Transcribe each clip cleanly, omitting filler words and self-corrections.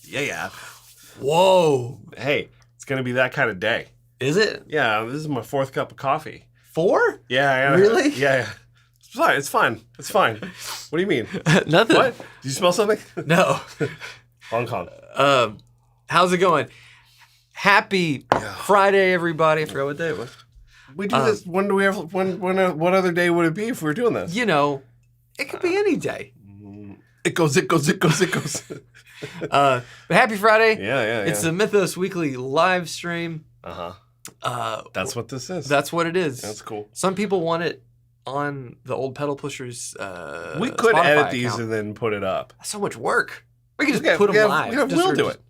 Yeah. Whoa. Hey, it's going to be that kind of day. Is it? Yeah, this is my 4th cup of coffee. 4? Yeah. Really? Yeah. It's fine. It's fine. What do you mean? Nothing. What? Did you smell something? No. Hong Kong. How's it going? Happy Friday, everybody. I forgot what day it was. We do this. When do we ever? What other day would it be if we were doing this? You know, it could be any day. It goes. But happy Friday. Yeah. It's the Mythos Weekly live stream. That's what this is. That's what it is. That's cool. Some people want it on the old Pedal Pushers we could Spotify edit these account. and then put it up. That's so much work. We can just put them live. We'll do it.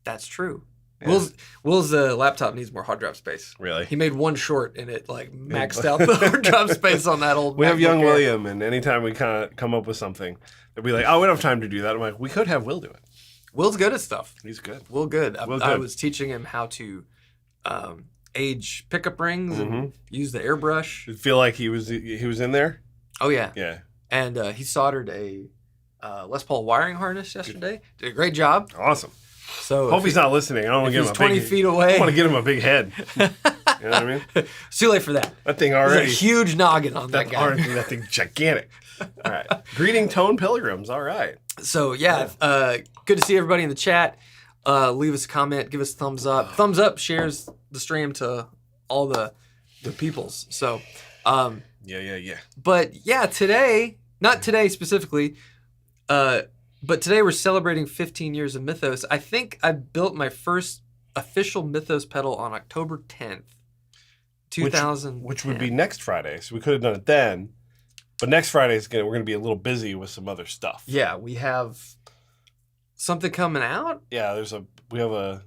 That's true. Yeah. Will's laptop needs more hard drive space. Really? He made one short and it like maxed out the hard drive space on that old. We have young Air. William, and anytime we kind of come up with something, they'll be like, "Oh, we don't have time to do that." I'm like, "We could have Will do it." Will's good at stuff. He's good. Will good. Will's I good. was teaching him how to age pickup rings and use the airbrush. Did it feel like he was in there? Oh yeah. Yeah. And he soldered a Les Paul wiring harness yesterday. Did a great job. Awesome. So Hope he's not listening. I don't want to give him he's a 20 feet away. I want to get him a big head. You know what I mean? It's too late for that. That thing There's already. a huge noggin on that guy. That thing's gigantic. All right. Greeting Tone Pilgrims. All right. So yeah, good to see everybody in the chat. Leave us a comment, give us a thumbs up. Thumbs up shares the stream to all the peoples. So, Yeah. but yeah, today, not today specifically, but today we're celebrating 15 years of Mythos. I think I built my first official Mythos pedal on October 10th, 2000. Which would be next Friday. So we could have done it then. But next Friday we're going to be a little busy with some other stuff. Yeah, we have something coming out. Yeah, we have a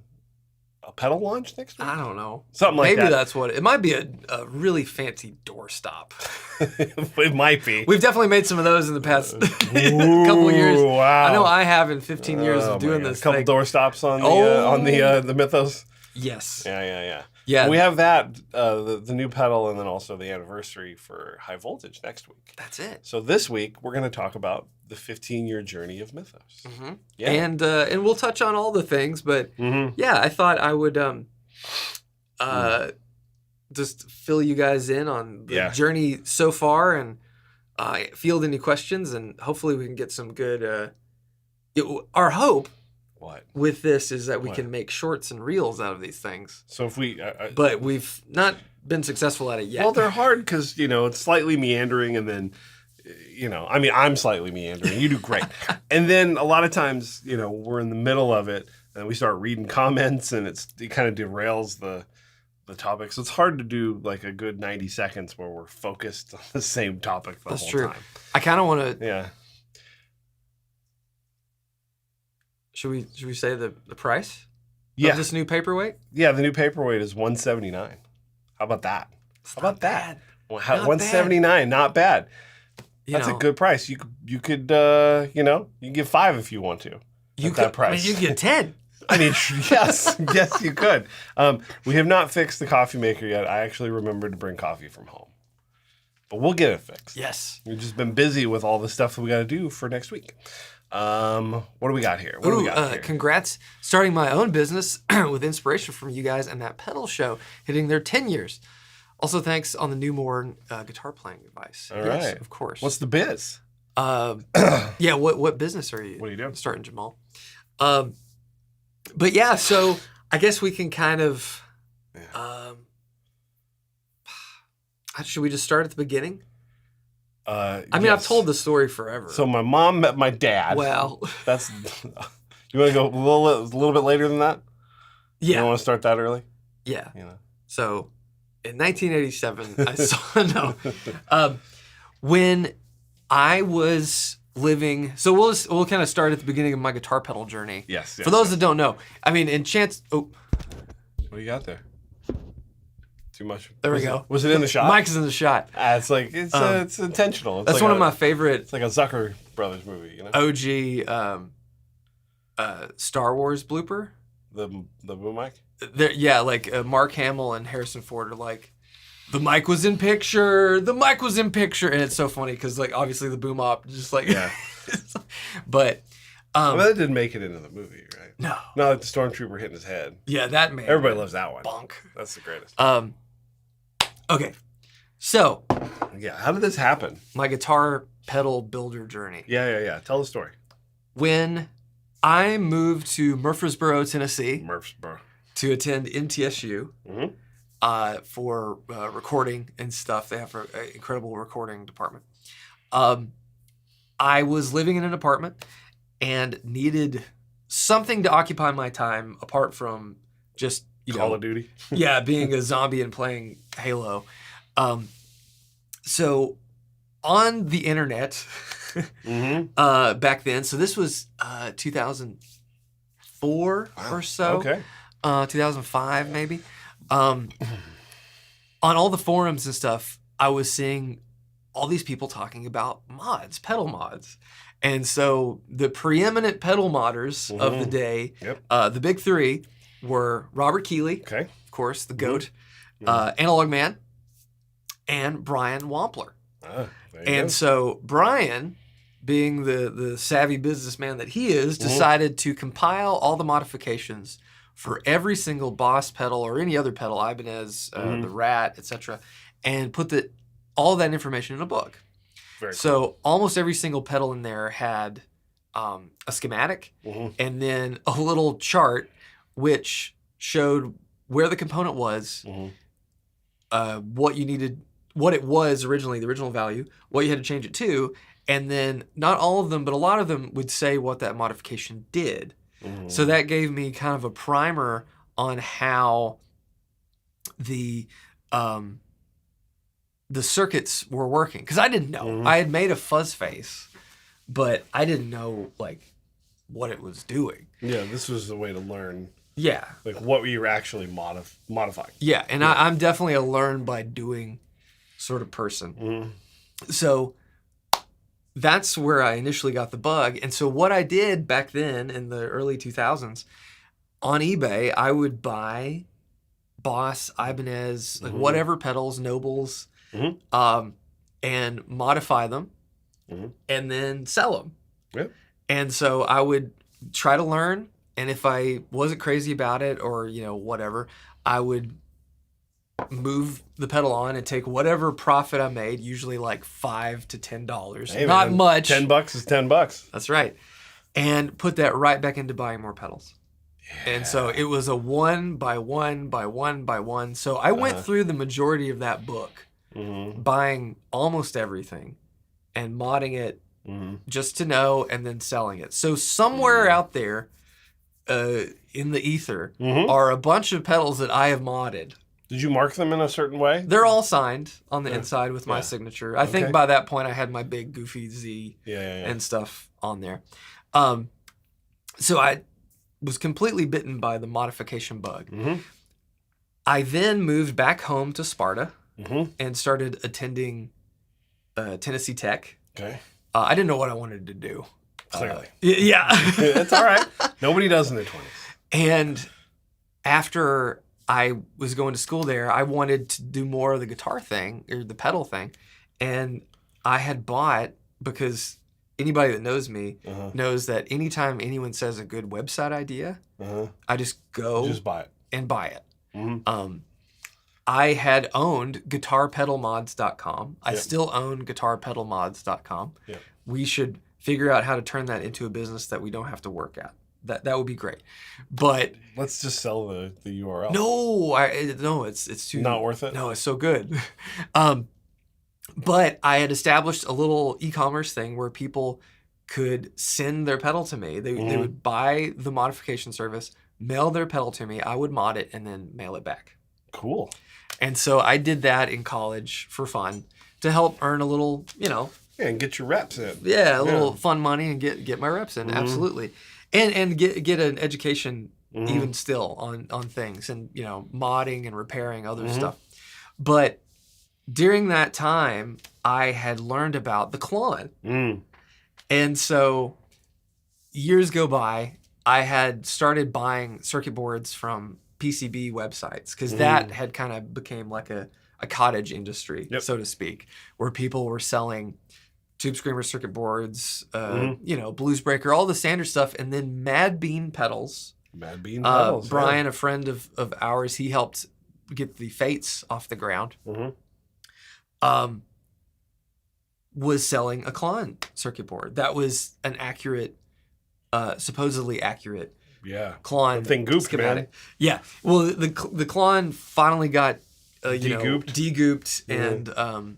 pedal launch next week. I don't know. Something like Maybe that. that's what it might be. A really fancy doorstop. It might be. We've definitely made some of those in the past couple of years. Wow. I know I have in 15 years of doing this. A couple thing. door stops on the Mythos. Yes. Yeah. We have that the new pedal, and then also the anniversary for High Voltage next week. That's it. So this week we're going to talk about the 15-year journey of Mythos. Mm-hmm. Yeah. And we'll touch on all the things, but yeah, I thought I would just fill you guys in on the journey so far and field any questions, and hopefully we can get some good. Our hope with this is that we can make shorts and reels out of these things. So if we, but we've not been successful at it yet. Well, they're hard because it's slightly meandering, and then I'm slightly meandering. You do great, and then a lot of times we're in the middle of it and we start reading comments, and it kind of derails the topic. So it's hard to do like a good 90 seconds where we're focused on the same topic the whole time. I kind of want to. Yeah. Should we say the price? Yeah. Of this new paperweight? Yeah, the new paperweight is $179. How about that? Bad. Well, $179, not bad. That's a good price. You could you can give 5 if you want to. That price. I mean, you can get 10. I mean, yes, you could. We have not fixed the coffee maker yet. I actually remembered to bring coffee from home, but we'll get it fixed. Yes. We've just been busy with all the stuff that we got to do for next week. What do we got here? Congrats starting my own business with inspiration from you guys and that pedal show hitting their 10 years. Also, thanks on the newborn guitar playing advice. All right, of course. What's the biz? Yeah, what business are you? What are you doing? Starting, Jamal. But yeah, so I guess we can kind of. Should we just start at the beginning? I mean, yes. I've told the story forever. So my mom met my dad. Well, that's. You want to go a little bit later than that? Yeah. You don't want to start that early? Yeah. So, in 1987, I saw when I was living. So we'll kind of start at the beginning of my guitar pedal journey. Yes. For those that don't know, I mean, in chance. Oh, what do you got there? Too much. There we go. Was it in the shot? Mike's in the shot. It's intentional. That's like one of my favorite. It's like a Zucker Brothers movie, OG Star Wars blooper. The boom mic. Like Mark Hamill and Harrison Ford are like the mic was in picture. The mic was in picture. And it's so funny because, like, obviously the boom op just like, yeah. But, well, that didn't make it into the movie, right? No. Not like the stormtrooper hitting his head. Yeah, that man. Everybody loves that one. Bonk. That's the greatest. Okay. So. Yeah, how did this happen? My guitar pedal builder journey. Yeah. Tell the story. When I moved to Murfreesboro, Tennessee. To attend MTSU. For recording and stuff. They have an incredible recording department. I was living in an apartment and needed something to occupy my time apart from just, Call of Duty? Yeah, being a zombie and playing Halo. So on the internet back then, so this was 2004 or so. Okay. 2005 maybe. On all the forums and stuff, I was seeing all these people talking about mods, pedal mods. And so the preeminent pedal modders of the day, the big three, were Robert Keeley, of course, the GOAT, Analog Man, and Brian Wampler. And so Brian, being the savvy businessman that he is, decided to compile all the modifications for every single Boss pedal or any other pedal, Ibanez, the Rat, etc., and put all that information in a book. So almost every single pedal in there had a schematic and then a little chart which showed where the component was, what you needed, what it was originally, the original value, what you had to change it to, and then not all of them, but a lot of them would say what that modification did. So that gave me kind of a primer on how the circuits were working, because I didn't know. I had made a fuzz face, but I didn't know like what it was doing. Yeah, this was the way to learn. Yeah, like what you were actually modifying. Yeah, and I'm definitely a learn by doing sort of person. So that's where I initially got the bug. And so what I did back then in the early 2000s, on eBay, I would buy Boss, Ibanez, like whatever pedals, Nobles, and modify them and then sell them. Yep. And so I would try to learn. And if I wasn't crazy about it or, whatever, I would move the pedal on and take whatever profit I made, usually like $5 to $10. Hey, Not man, much. $10 is $10. That's right. And put that right back into buying more pedals. Yeah. And so it was a one by one by one by one. So I went through the majority of that book, buying almost everything and modding it just to know and then selling it. So somewhere out there in the ether are a bunch of pedals that I have modded. Did you mark them in a certain way? They're all signed on the inside with my signature. I think by that point I had my big goofy Z and stuff on there. So I was completely bitten by the modification bug. I then moved back home to Sparta and started attending Tennessee Tech. Okay. I didn't know what I wanted to do. Clearly. Yeah. That's all right. Nobody does in their 20s. And after I was going to school there, I wanted to do more of the guitar thing or the pedal thing. And I had bought, because anybody that knows me knows that anytime anyone says a good website idea, I just go buy it. And buy it. I had owned guitarpedalmods.com. I still own guitarpedalmods.com. Yeah. We should figure out how to turn that into a business that we don't have to work at. That would be great. But let's just sell the URL. No, it's too not worth it. No, it's so good. But I had established a little e-commerce thing where people could send their pedal to me. They would buy the modification service, mail their pedal to me. I would mod it and then mail it back. Cool. And so I did that in college for fun to help earn a little, Yeah, and get your reps in. Yeah, a little fun money and get my reps in. Absolutely. And get an education even still on things and, modding and repairing other stuff. But during that time, I had learned about the Klon. And so years go by, I had started buying circuit boards from PCB websites because that had kind of became like a a cottage industry, so to speak, where people were selling Tube Screamer circuit boards, Blues Breaker, all the standard stuff, and then Mad Bean pedals. Mad Bean pedals. Brian, a friend of ours, he helped get the Fates off the ground. Was selling a Klon circuit board that was an accurate, supposedly accurate. Yeah, Klon thing gooped, schematic. Man. Yeah, well, the Klon finally got degooped, and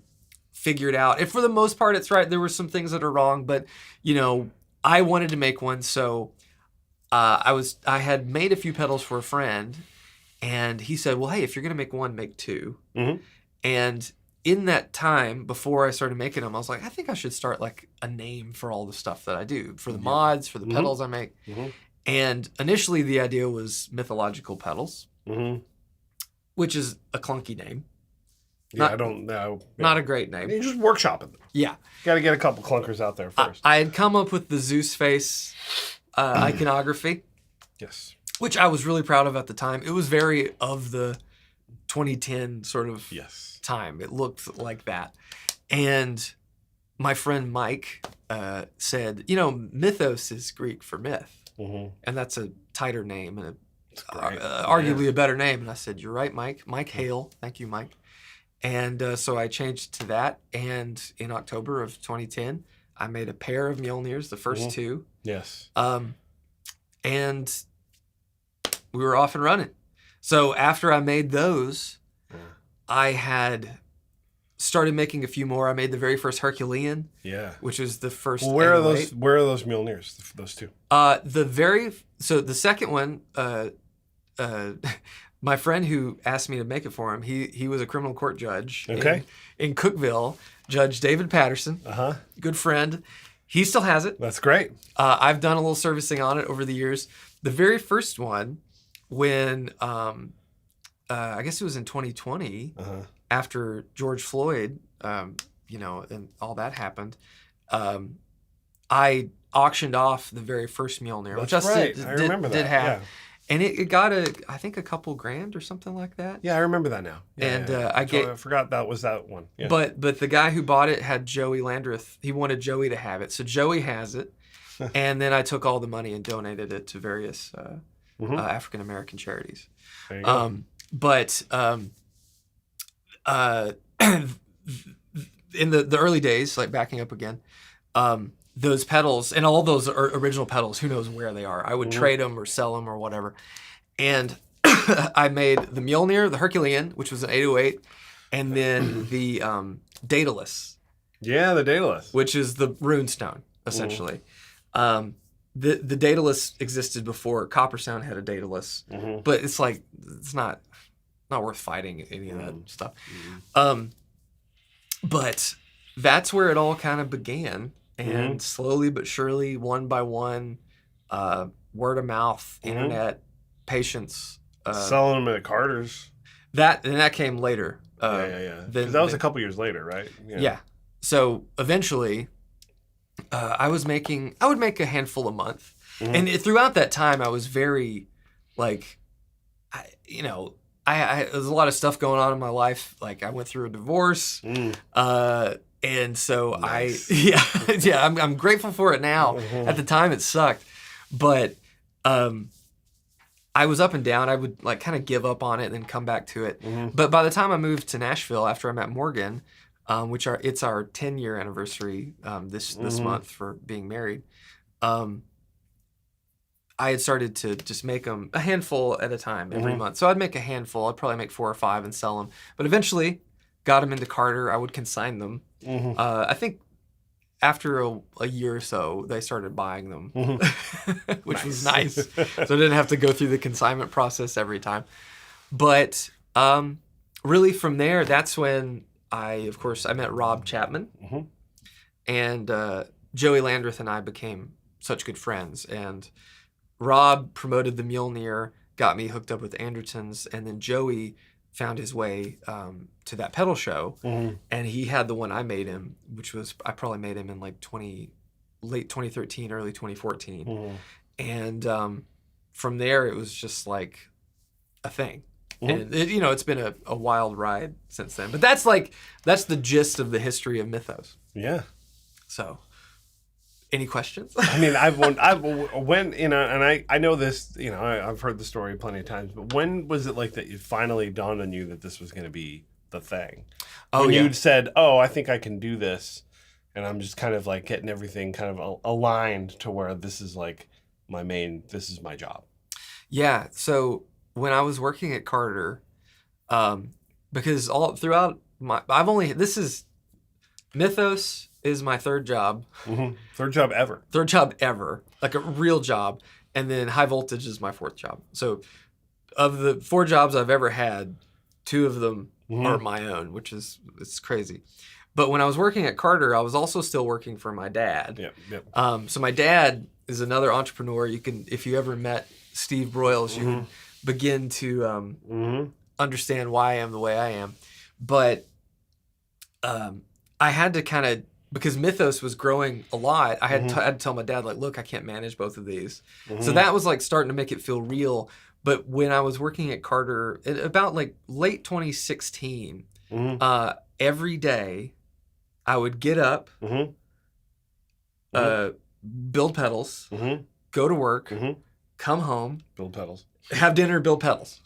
figured out. And for the most part, it's right. There were some things that are wrong, but I wanted to make one, so I had made a few pedals for a friend, and he said, "Well, hey, if you're gonna make one, make two." And in that time, before I started making them, I was like, I think I should start like a name for all the stuff that I do, for the mods, for the pedals I make. And initially, the idea was Mythological Pedals, which is a clunky name. I don't know. Not a great name. You just workshop it. Yeah. Got to get a couple clunkers out there first. I had come up with the Zeus face iconography. Yes. Which I was really proud of at the time. It was very of the 2010 sort of time. It looked like that. And my friend Mike said, Mythos is Greek for myth. And that's a tighter name and arguably a better name. And I said, you're right, Mike. Mike Hale. Thank you, Mike. And so I changed to that. And in October of 2010, I made a pair of Mjolnirs, the first two. Yes. And we were off and running. So after I made those, I had started making a few more. I made the very first Herculean. Yeah. Which was the first. Well, where are those Mjolnirs? Those two. The second one, my friend who asked me to make it for him, he was a criminal court judge in Cookeville, Judge David Patterson. Good friend. He still has it. That's great. I've done a little servicing on it over the years. The very first one, when I guess it was in 2020, after George Floyd, and all that happened, I auctioned off the very first Mjolnir, which I remember that. Have. Yeah. And it got I think a couple grand or something like that. Yeah, I remember that now. Yeah, I forgot that was that one. Yeah. But the guy who bought it had Joey Landreth. He wanted Joey to have it, so Joey has it. And then I took all the money and donated it to various African American charities. There you go. In the early days, like backing up again, those pedals and all those original pedals, who knows where they are? I would trade them or sell them or whatever. And I made the Mjolnir, the Herculean, which was an 808, and then the Daedalus. Yeah, the Daedalus. Which is the runestone, essentially. The Daedalus existed before Copper Sound had a Daedalus, but it's like it's not worth fighting any of that stuff. But that's where it all kind of began. And slowly but surely, one by one, word of mouth, internet, patience. Selling them at Carter's. That came later. Yeah. That was a couple years later, right? Yeah. So eventually, I would make a handful a month. And throughout that time, I was very, like, there's a lot of stuff going on in my life. Like, I went through a divorce. And so nice. I'm grateful for it now. At the time, it sucked, but I was up and down. I would like kind of give up on it and then come back to it. But by the time I moved to Nashville after I met Morgan, it's our 10-year anniversary this month for being married. I had started to just make them a handful at a time every month. So I'd make a handful. I'd probably make 4 or 5 and sell them. But eventually, got them into Carter. I would consign them. I think after a year or so, they started buying them, which was nice. So I didn't have to go through the consignment process every time. But really from there, that's when I met Rob Chapman. And Joey Landreth and I became such good friends. And Rob promoted the Mjolnir, got me hooked up with Andertons, and then Joey found his way to that pedal show, and he had the one I made him, which was I probably made him in like late 2013, early 2014, and from there it was just like a thing. And it's been a wild ride since then. But that's the gist of the history of Mythos. Yeah. So, any questions? I mean, I know this, I've heard the story plenty of times, but when was it like that it finally dawned on you that this was going to be the thing? When you'd said, I think I can do this, and I'm just kind of like getting everything kind of aligned to where this is like this is my job. Yeah. So when I was working at Carter, because all throughout Mythos is my third job. Mm-hmm. Third job ever. Like a real job. And then High Voltage is my fourth job. So of the 4 jobs I've ever had, 2 of them are my own, which it's crazy. But when I was working at Carter, I was also still working for my dad. Yep. So my dad is another entrepreneur. If you ever met Steve Broyles, you can begin to understand why I am the way I am. But I had to kind of, because Mythos was growing a lot, I had to tell my dad, like, look, I can't manage both of these. So that was like starting to make it feel real. But when I was working at Carter, about like late 2016, every day I would get up, build pedals, go to work, come home, build pedals, have dinner, build pedals.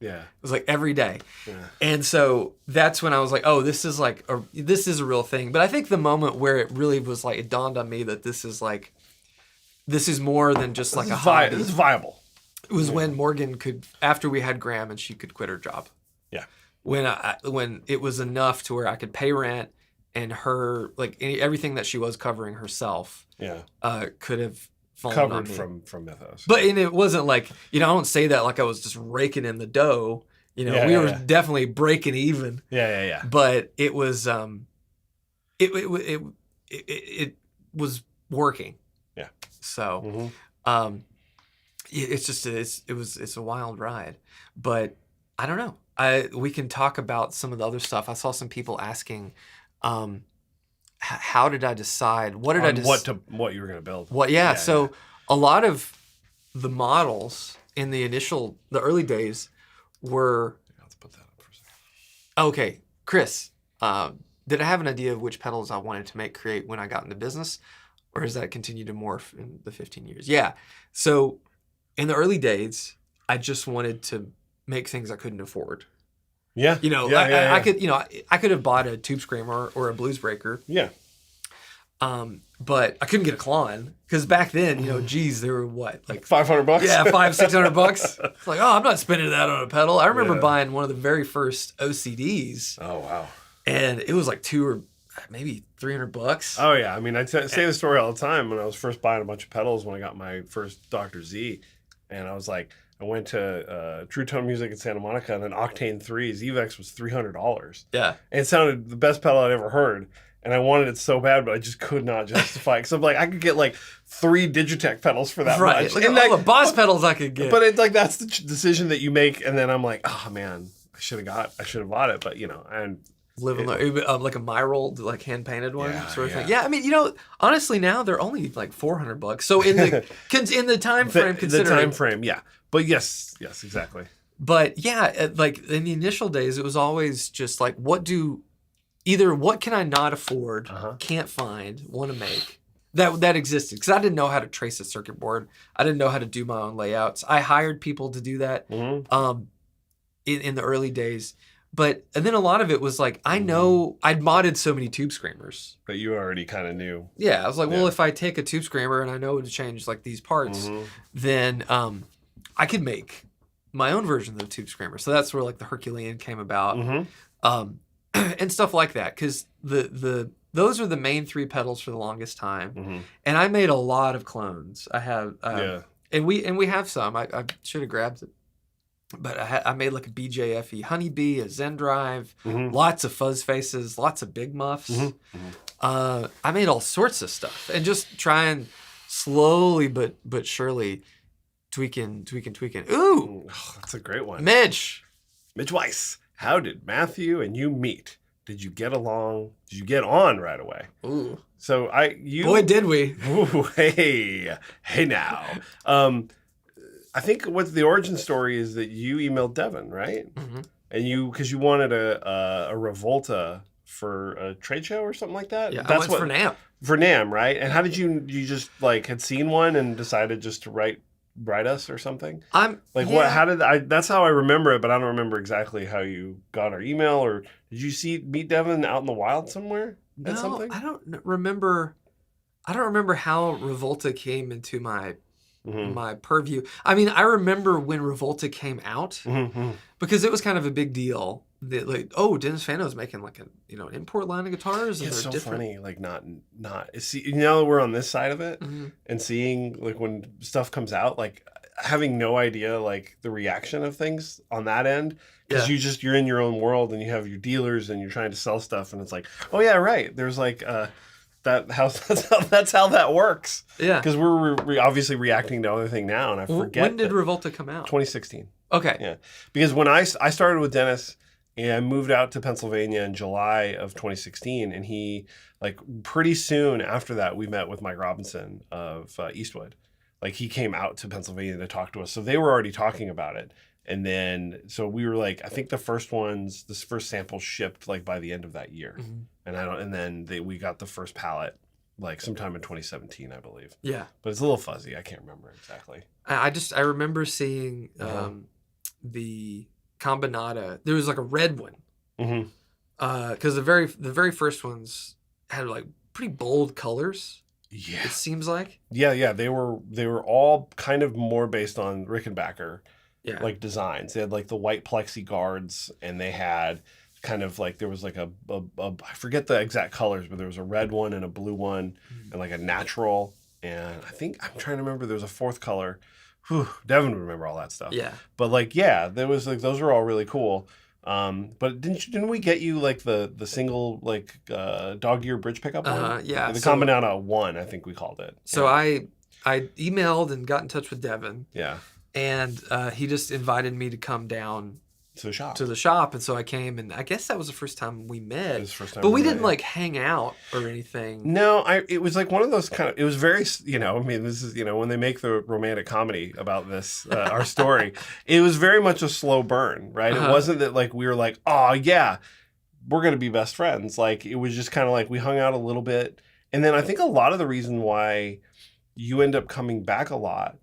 Yeah. It was like every day. Yeah. And so that's when I was like, oh, this is a real thing. But I think the moment where it really was like, it dawned on me that this is more than just like a hobby. This is viable. It was when Morgan after we had Graham and she could quit her job. Yeah. When it was enough to where I could pay rent and her, like everything that she was covering herself. Yeah. Could have covered from Mythos. But it wasn't like, I don't say that like I was just raking in the dough. We were definitely breaking even. Yeah. But it was it was working. Yeah. So it's a wild ride. But I don't know. We can talk about some of the other stuff. I saw some people asking how did I decide? What did I decide? What you were going to build? So a lot of the models in the early days were. Let's put that up for a second. Okay, Chris, did I have an idea of which pedals I wanted to create when I got into business, or has that continued to morph in the 15 years? Yeah. So in the early days, I just wanted to make things I couldn't afford. Yeah. I could, I could have bought a tube screamer or a blues breaker. Yeah. But I couldn't get a Klon because back then, they were what, like $500? Yeah, $500-$600. It's like, I'm not spending that on a pedal. I remember buying one of the very first OCDs. Oh wow! And it was like $200 or maybe $300. Oh yeah, I mean, I say the story all the time. When I was first buying a bunch of pedals, when I got my first Dr. Z, and I was like, I went to True Tone Music in Santa Monica, and an Octane 3's Evex was $300. Yeah, and it sounded the best pedal I'd ever heard. And I wanted it so bad, but I just could not justify it. Because I'm like, I could get like 3 Digitech pedals for that much. Look at all the Boss pedals I could get. But it's like, that's the decision that you make. And then I'm like, oh man, I should have bought it. But and like a Myrold, like hand painted one sort of thing. Yeah, I mean, honestly now they're only like $400. So in the time frame, the time frame, yeah. But yes, exactly. But yeah, like in the initial days, it was always just like, what can I not afford, can't find, want to make, that existed. Because I didn't know how to trace a circuit board. I didn't know how to do my own layouts. I hired people to do that in the early days. And then a lot of it was like, I'd modded so many tube screamers. But you already kind of knew. Yeah, I was like, well, if I take a tube screamer and I know to change like these parts, then I could make my own version of the tube screamer. So that's where like the Herculean came about. And stuff like that, because those are the main 3 pedals for the longest time, and I made a lot of clones. I have, and we have some. I should have grabbed it, but I made like a BJFE Honeybee, a Zen Drive, lots of fuzz faces, lots of big muffs. I made all sorts of stuff, and just trying slowly but surely tweaking. Ooh, that's a great one. Mitch Weiss. How did Matthew and you meet? Did you get along? Did you get on right away? Ooh. So boy, did we. Ooh, hey now. I think what the origin story is that you emailed Devin, right? Mm-hmm. And because you wanted a Revolta for a trade show or something like that. Yeah, That's for NAM. For NAM, right? And how did you just like had seen one and decided just to write us or something? What? How did I? That's how I remember it, but I don't remember exactly how you got our email. Or did you meet Devin out in the wild somewhere? No, something? I don't remember. I don't remember how Revolta came into my my purview. I mean, I remember when Revolta came out because it was kind of a big deal. That like, oh, Dennis Fano's making like an import line of guitars. And it's so funny, like not. See, now that we're on this side of it and seeing like when stuff comes out, like having no idea like the reaction of things on that end because you're in your own world and you have your dealers and you're trying to sell stuff and it's like, oh yeah, right. There's like that's how that works. Yeah, because we're obviously reacting to other thing now, and I forget. When did Revolta come out? 2016. Okay. Yeah, because when I started with Dennis. And I moved out to Pennsylvania in July of 2016, and he, like, pretty soon after that, we met with Mike Robinson of Eastwood. Like, he came out to Pennsylvania to talk to us, so they were already talking about it. And then, so we were like, I think this first sample shipped like by the end of that year, and then we got the first pallet like sometime in 2017, I believe. Yeah, but it's a little fuzzy. I can't remember exactly. I remember seeing the Combinata. There was like a red one, because the very first ones had like pretty bold colors. Yeah, it seems like. Yeah, they were all kind of more based on Rickenbacker, like designs. They had like the white plexi guards, and they had kind of like there was like a I forget the exact colors, but there was a red one and a blue one, and like a natural, and I think I'm trying to remember there was a fourth color. Whew, Devin would remember all that stuff. Yeah. But like, yeah, there was like those were all really cool. But didn't we get you like the single like dog ear bridge pickup one? Yeah. The Combinata 1, I think we called it. So I emailed and got in touch with Devin. Yeah. And he just invited me to come down to the shop, and so I came, and I guess that was the first time we met. It was the first time, but we didn't like hang out or anything. No, it was like one of those kind of. It was very, I mean, this is when they make the romantic comedy about this, our story. It was very much a slow burn, right? It wasn't that like we were like, oh yeah, we're gonna be best friends. Like it was just kind of like we hung out a little bit, and then I think a lot of the reason why you end up coming back a lot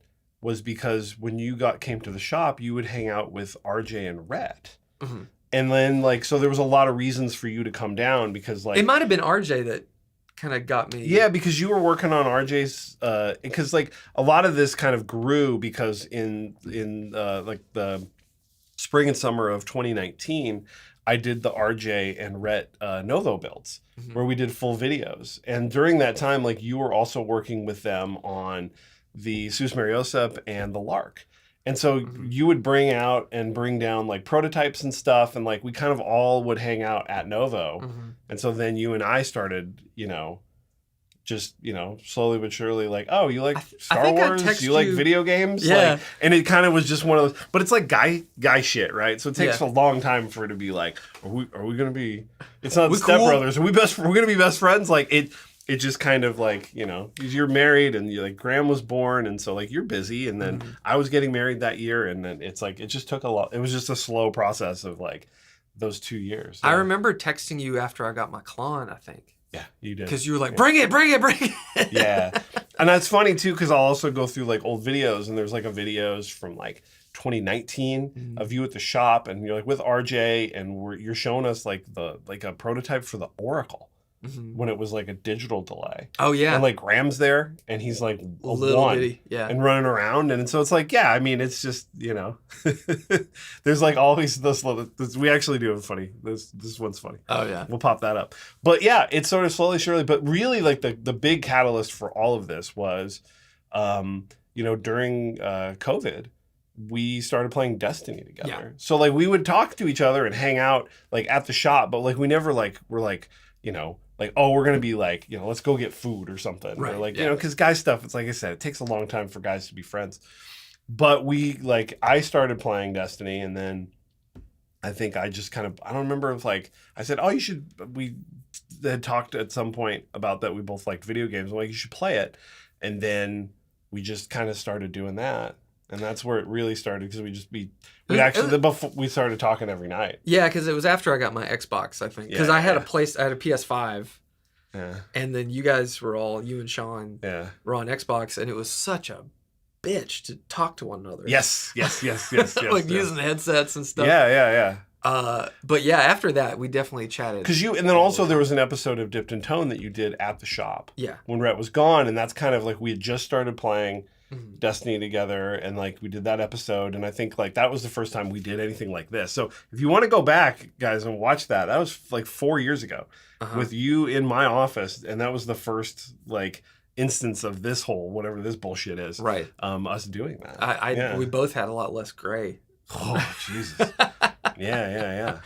was because when you came to the shop, you would hang out with RJ and Rhett. And then, like, so there was a lot of reasons for you to come down because, like... It might have been RJ that kind of got me... Yeah, because you were working on RJ's... Because, like, a lot of this kind of grew because in like, the spring and summer of 2019, I did the RJ and Rhett Novo builds where we did full videos. And during that time, like, you were also working with them on... the Sus Mariosep and the Lark. And so you would bring down like prototypes and stuff. And like, we kind of all would hang out at Novo. And so then you and I started, just, slowly but surely like, oh, you like Star Wars? You like video games? Yeah. Like, and it kind of was just one of those, but it's like guy shit, right? So it takes a long time for it to be like, are we going to be, it's not Step Brothers. We're going to be best friends. Like it just kind of like, you're married and you like Graham was born. And so like you're busy. And then I was getting married that year. And then it's like, it just took a lot. It was just a slow process of like those 2 years. Yeah. I remember texting you after I got my Klon, I think. Yeah, you did. Because you were like, bring it. Yeah. And that's funny too, because I'll also go through like old videos and there's like a videos from like 2019 of you at the shop and you're like with RJ and you're showing us like a prototype for the Oracle. When it was like a digital delay. Oh yeah. And like Graham's there and he's like a little bitty, and running around. And so it's like, yeah, I mean, it's just, there's like always this we actually do have funny. This one's funny. Oh yeah. We'll pop that up. But yeah, it's sort of slowly, surely, but really like the big catalyst for all of this was, during COVID, we started playing Destiny together. Yeah. So like we would talk to each other and hang out like at the shop, but like we never like were like, like, oh, we're going to be like, let's go get food or something. Right. Or like, because guy stuff, it's like I said, it takes a long time for guys to be friends. But I started playing Destiny and then I think I just kind of, I don't remember if like, I said, oh, we had talked at some point about that we both liked video games. I'm like, you should play it. And then we just kind of started doing that. And that's where it really started because we started talking every night. Yeah, because it was after I got my Xbox, I think. Because I had a PS5. Yeah. And then you and Sean were on Xbox, and it was such a bitch to talk to one another. Yes. Like using the headsets and stuff. Yeah. But yeah, after that, we definitely chatted. And then also there was an episode of Dipped in Tone that you did at the shop. Yeah. When Rhett was gone, and that's kind of like we had just started playing Destiny together, and like we did that episode, and I think like that was the first time we did anything like this. So if you want to go back, guys, and watch that was like 4 years ago with you in my office, and that was the first like instance of this whole whatever this bullshit is. Right. Us doing that. We both had a lot less gray. Oh Jesus. Yeah.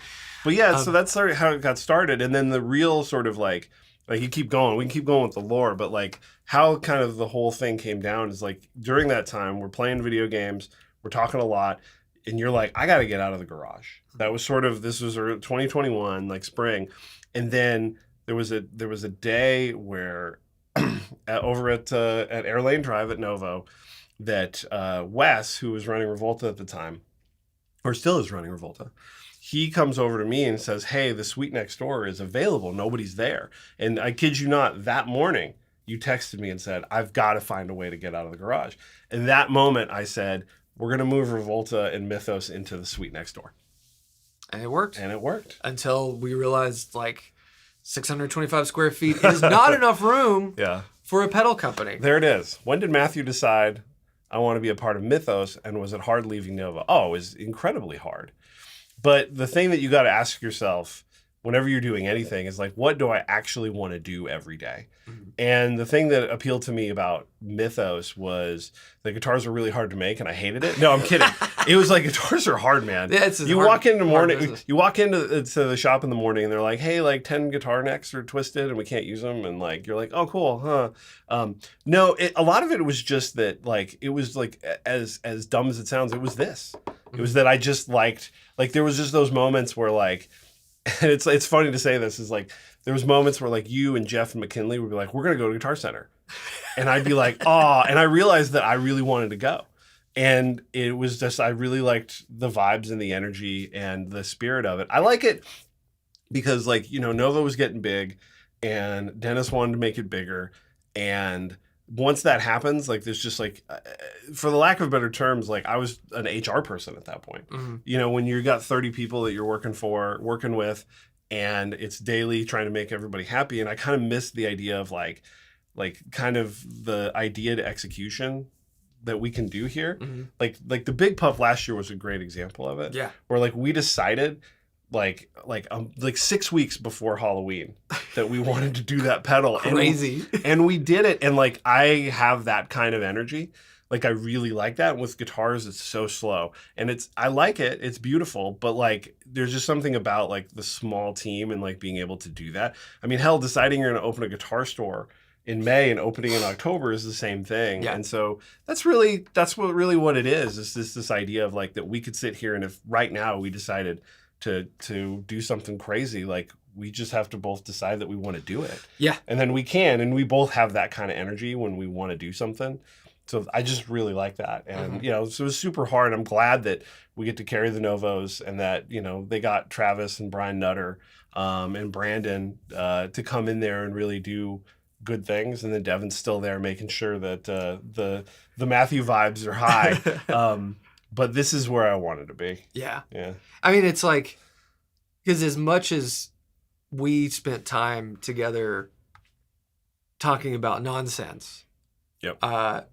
But yeah, so that's sort of how it got started, and then the real sort of like you keep going. We can keep going with the lore, but like how kind of the whole thing came down is like during that time we're playing video games, we're talking a lot, and you're like, I got to get out of the garage. That was this was 2021, like spring, and then there was a day where over at Air Lane Drive at Novo that Wes, who was running Revolta at the time, or still is running Revolta, he comes over to me and says, hey, the suite next door is available. Nobody's there. And I kid you not, that morning, you texted me and said, I've got to find a way to get out of the garage. And that moment, I said, we're going to move Revolta and Mythos into the suite next door. And it worked. Until we realized, like, 625 square feet is not enough room for a pedal company. There it is. When did Matthew decide I want to be a part of Mythos, and was it hard leaving Nova? Oh, it was incredibly hard. But the thing that you got to ask yourself whenever you're doing anything is like, what do I actually want to do every day? And the thing that appealed to me about Mythos was the guitars were really hard to make, and I hated it. No, I'm kidding. It was like, guitars are hard, man. Yeah, you walk in the morning, you walk into the shop in the morning, and they're like, hey, like 10 guitar necks are twisted and we can't use them. And like, you're like, oh, cool, huh? No, a lot of it was just that, like, it was like, as dumb as it sounds, it was this. It was that I just liked, like, there was just those moments where like, and it's funny to say this, is like, there was moments where like you and Jeff and McKinley would be like, we're going to go to Guitar Center. And I'd be like, oh, and I realized that I really wanted to go. And it was just, I really liked the vibes and the energy and the spirit of it. I like it because like, you know, Nova was getting big and Dennis wanted to make it bigger. And once that happens, like there's just like, for the lack of better terms, like I was an HR person at that point. You know, when you got 30 people that you're working with, and it's daily trying to make everybody happy. And I kind of missed the idea of like kind of the idea to execution that we can do here. Like the Big Puff last year was a great example of it. Yeah. Where like we decided like 6 weeks before Halloween that we wanted to do that pedal. Crazy. And we did it. And like, I have that kind of energy. Like, I really like that. With guitars, it's so slow. And I like it. It's beautiful. But, like, there's just something about, like, the small team and, like, being able to do that. I mean, hell, deciding you're going to open a guitar store in May and opening in October is the same thing. Yeah. And so that's what it is this idea of, like, that we could sit here and if right now we decided to do something crazy, like, we just have to both decide that we want to do it. Yeah. And then we can. And we both have that kind of energy when we want to do something. So I just really like that. And, you know, so it was super hard. I'm glad that we get to carry the Novos and that, you know, they got Travis and Brian Nutter and Brandon to come in there and really do good things. And then Devin's still there making sure that the Matthew vibes are high. But this is where I wanted to be. Yeah. Yeah. I mean, it's like, because as much as we spent time together talking about nonsense, yep.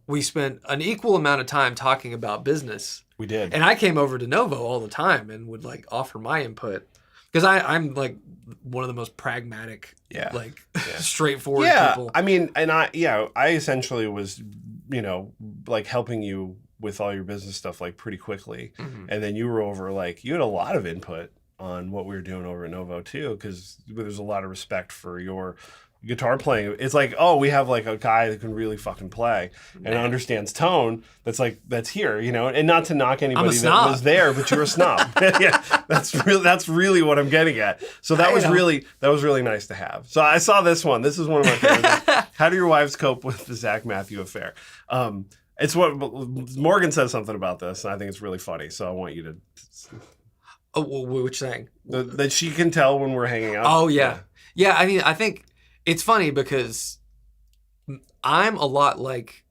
We spent an equal amount of time talking about business. We did. And I came over to Novo all the time and would like offer my input. Because I'm like one of the most pragmatic, straightforward people. I mean, and I essentially was, you know, like helping you with all your business stuff like pretty quickly. And then you were over, like, you had a lot of input on what we were doing over at Novo too, because there's a lot of respect for your guitar playing. It's like, oh, we have like a guy that can really fucking play and understands tone. That's here, you know, and not to knock anybody that was there, but you're a snob. Yeah, that's really what I'm getting at. So that was really nice to have. So I saw this one. This is one of my favorites. How do your wives cope with the Zach Matthew affair? It's what Morgan says something about this, and I think it's really funny. So I want you to. Oh, which thing? That she can tell when we're hanging out. Oh yeah. I mean, I think it's funny because I'm a lot like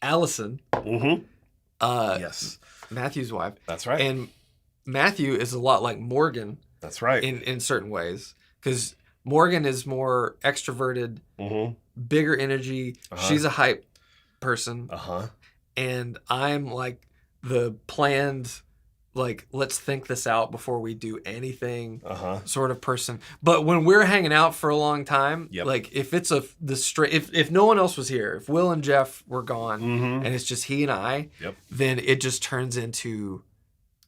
Allison. Mm-hmm. Yes. Matthew's wife. That's right. And Matthew is a lot like Morgan. That's right. In certain ways, because Morgan is more extroverted, bigger energy. She's a hype person. And I'm like the planned, like, let's think this out before we do anything sort of person. But when we're hanging out for a long time, like if it's if no one else was here, if Will and Jeff were gone and it's just he and I, then it just turns into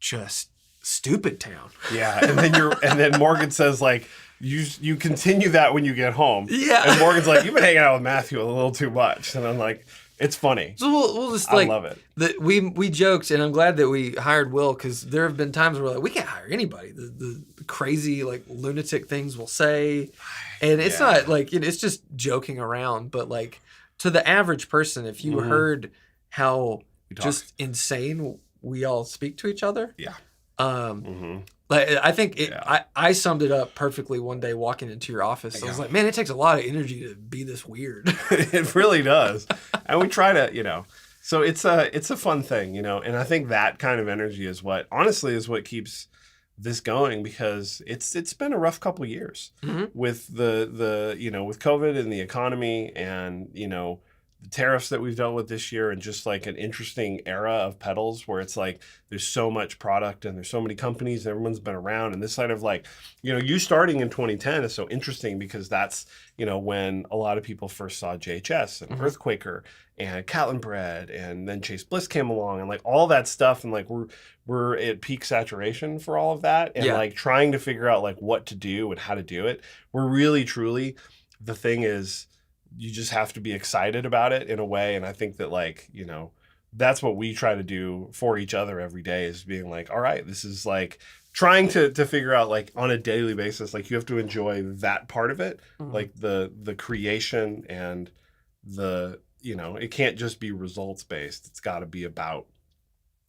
just stupid town. Yeah. And then Morgan says like, you continue that when you get home. Yeah. And Morgan's like, you've been hanging out with Matthew a little too much. And I'm like, it's funny. So we'll just like, I love it. We joked, and I'm glad that we hired Will, because there have been times where we're like, we can't hire anybody. The crazy like lunatic things we'll say, and it's not like it's just joking around. But like to the average person, if you heard how just insane we all speak to each other, like I think I summed it up perfectly one day walking into your office. I was like, man, it takes a lot of energy to be this weird. It really does. And we try to, so it's a fun thing, and I think that kind of energy is what keeps this going, because it's been a rough couple of years with the with COVID and the economy and, the tariffs that we've dealt with this year, and just like an interesting era of pedals where it's like there's so much product and there's so many companies and everyone's been around. And this side of like, you starting in 2010 is so interesting, because that's, when a lot of people first saw JHS and Earthquaker and Catlin Bread, and then Chase Bliss came along, and like all that stuff. And like we're at peak saturation for all of that, and like trying to figure out like what to do and how to do it. We're really, truly, the thing is, you just have to be excited about it in a way. And I think that like, that's what we try to do for each other every day, is being like, all right, this is like trying to figure out like on a daily basis, like you have to enjoy that part of it, like the creation and the, it can't just be results based. It's got to be about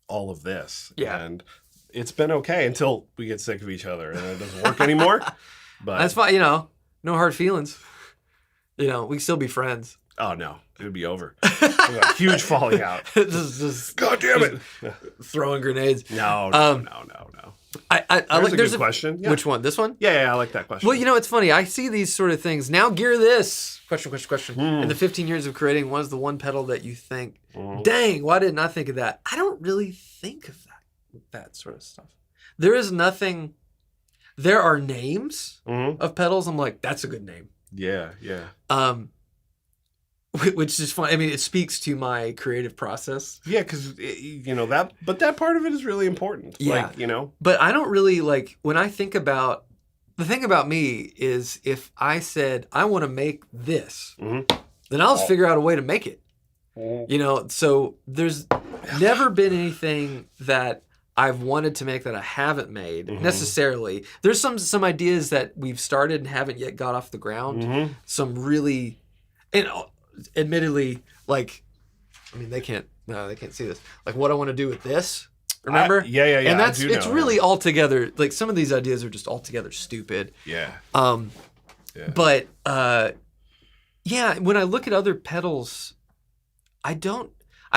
all of this. Yeah. And it's been okay until we get sick of each other and it doesn't work anymore. But that's fine. No hard feelings. We can still be friends. Oh, no. It would be over. A huge falling out. just God damn it. Throwing grenades. No. There's a good question. Yeah. Which one? This one? Yeah, I like that question. Well, it's funny. I see these sort of things. Now gear this. Question. In the 15 years of creating, what is the one pedal that you think, dang, why didn't I think of that? I don't really think of that sort of stuff. There is nothing. There are names of pedals. I'm like, that's a good name. Yeah. Which is fun. I mean, it speaks to my creative process. Yeah, because that part of it is really important. Yeah. Like, But I don't really like, when I think about, the thing about me is, if I said I want to make this, then I'll just figure out a way to make it. So there's never been anything that I've wanted to make that I haven't made necessarily. There's some ideas that we've started and haven't yet got off the ground. Some really, and admittedly, like, I mean, they can't see this. Like what I want to do with this. Remember? Yeah. And it's really altogether, like some of these ideas are just altogether stupid. Yeah. But when I look at other pedals, I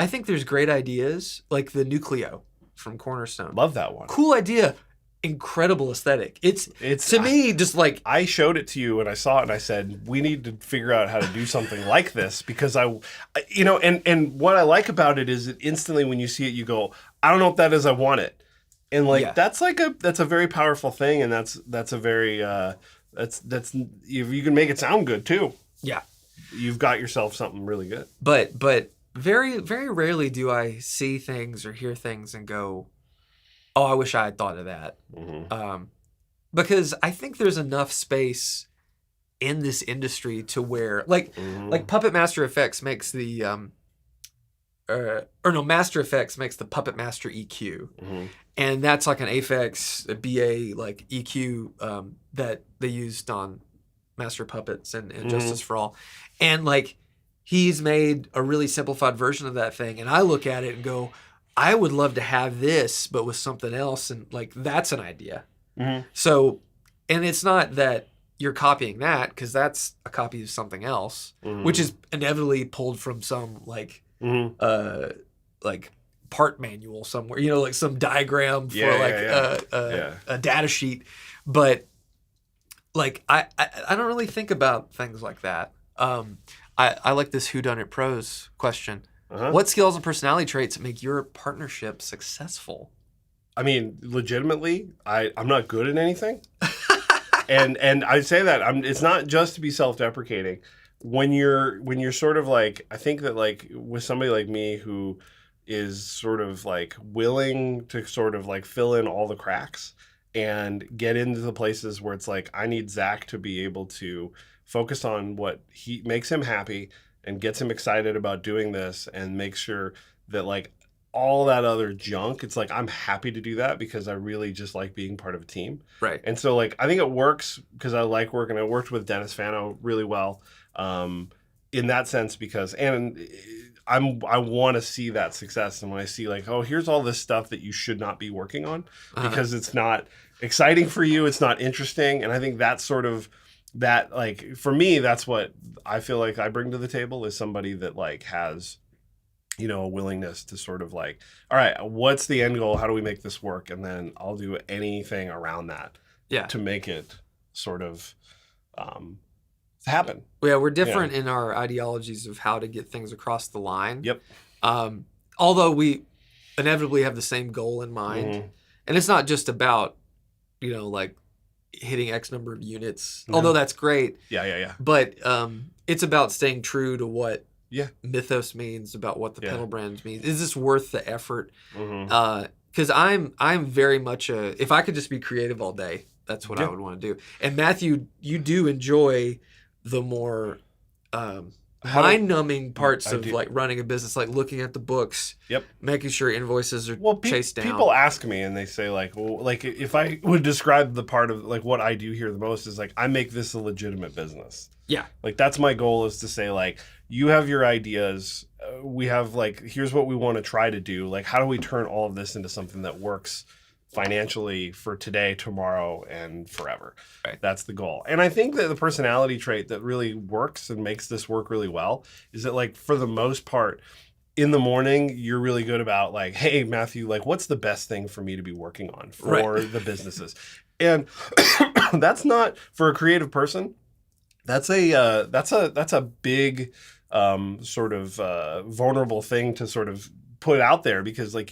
think there's great ideas, like the Nucleo from Cornerstone. Love that one. Cool idea. Incredible aesthetic. It's to me just like, I showed it to you and I saw it and I said, we need to figure out how to do something like this, because and what I like about it is that instantly when you see it, you go, I don't know what that is. I want it. And like, that's a very powerful thing. And that's a very, that's you can make it sound good too. Yeah. You've got yourself something really good. But very, very rarely do I see things or hear things and go, oh, I wish I had thought of that. Because I think there's enough space in this industry to where, like Puppet Master Effects makes the, Master Effects makes the Puppet Master EQ. And that's like an Aphex, a BA like EQ that they used on Master Puppets and Justice for All. And like, he's made a really simplified version of that thing. And I look at it and go, I would love to have this, but with something else. And like, that's an idea. Mm-hmm. So, and it's not that you're copying that, because that's a copy of something else, mm-hmm. which is inevitably pulled from some like part manual somewhere, you know, like some diagram for a data sheet. But like, I don't really think about things like that. I like this whodunit pros question. What skills and personality traits make your partnership successful? I mean, legitimately, I'm not good at anything. and I say that it's not just to be self-deprecating. When you're sort of like, I think that like with somebody like me who is sort of like willing to sort of like fill in all the cracks and get into the places where it's like, I need Zach to be able to focus on what he makes him happy and gets him excited about doing this, and make sure that like all that other junk, it's like, I'm happy to do that because I really just like being part of a team. Right. And so like, I think it works because I like working. I worked with Dennis Fano really well in that sense, because, and I want to see that success. And when I see like, oh, here's all this stuff that you should not be working on because it's not exciting for you, it's not interesting. And I think that's sort of that, like, for me, that's what I feel like I bring to the table, is somebody that like has, you know, a willingness to sort of like, all right, what's the end goal? How do we make this work? And then I'll do anything around that to make it sort of happen. Yeah, we're different in our ideologies of how to get things across the line. Yep. Although we inevitably have the same goal in mind. Mm-hmm. And it's not just about, you know, like hitting X number of units, although that's great. Yeah. But it's about staying true to what Mythos means, about what the pedal brand means. Is this worth the effort? Because I'm very much if I could just be creative all day, that's what I would want to do. And Matthew, you do enjoy the more mind-numbing parts of like running a business, like looking at the books, making sure invoices are chased down. People ask me and they say like, well, like if I would describe the part of like what I do here the most is like, I make this a legitimate business. Yeah. Like that's my goal, is to say like, you have your ideas. We have like, here's what we want to try to do. Like, how do we turn all of this into something that works financially for today, tomorrow, and forever? Right. That's the goal. And I think that the personality trait that really works and makes this work really well is that, like, for the most part, in the morning, you're really good about like, hey, Matthew, like, what's the best thing for me to be working on for the businesses? And that's not, for a creative person, that's a big sort of vulnerable thing to sort of put out there, because like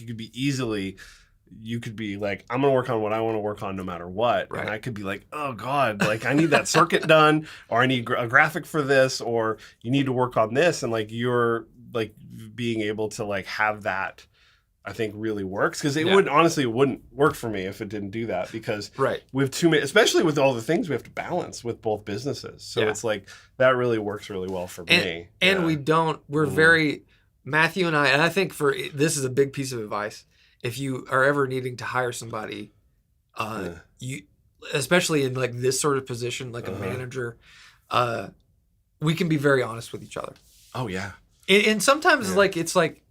you could be like, I'm going to work on what I want to work on no matter what. Right. And I could be like, oh God, like I need that circuit done, or I need a graphic for this, or you need to work on this. And like, you're like being able to like have that, I think really works, because it wouldn't work for me if it didn't do that, because with too many, especially with all the things we have to balance with both businesses. So it's like, that really works really well for me. And we're very, Matthew and I think this is a big piece of advice. If you are ever needing to hire somebody, you, especially in like this sort of position, like a manager, we can be very honest with each other. Oh yeah. And sometimes it's like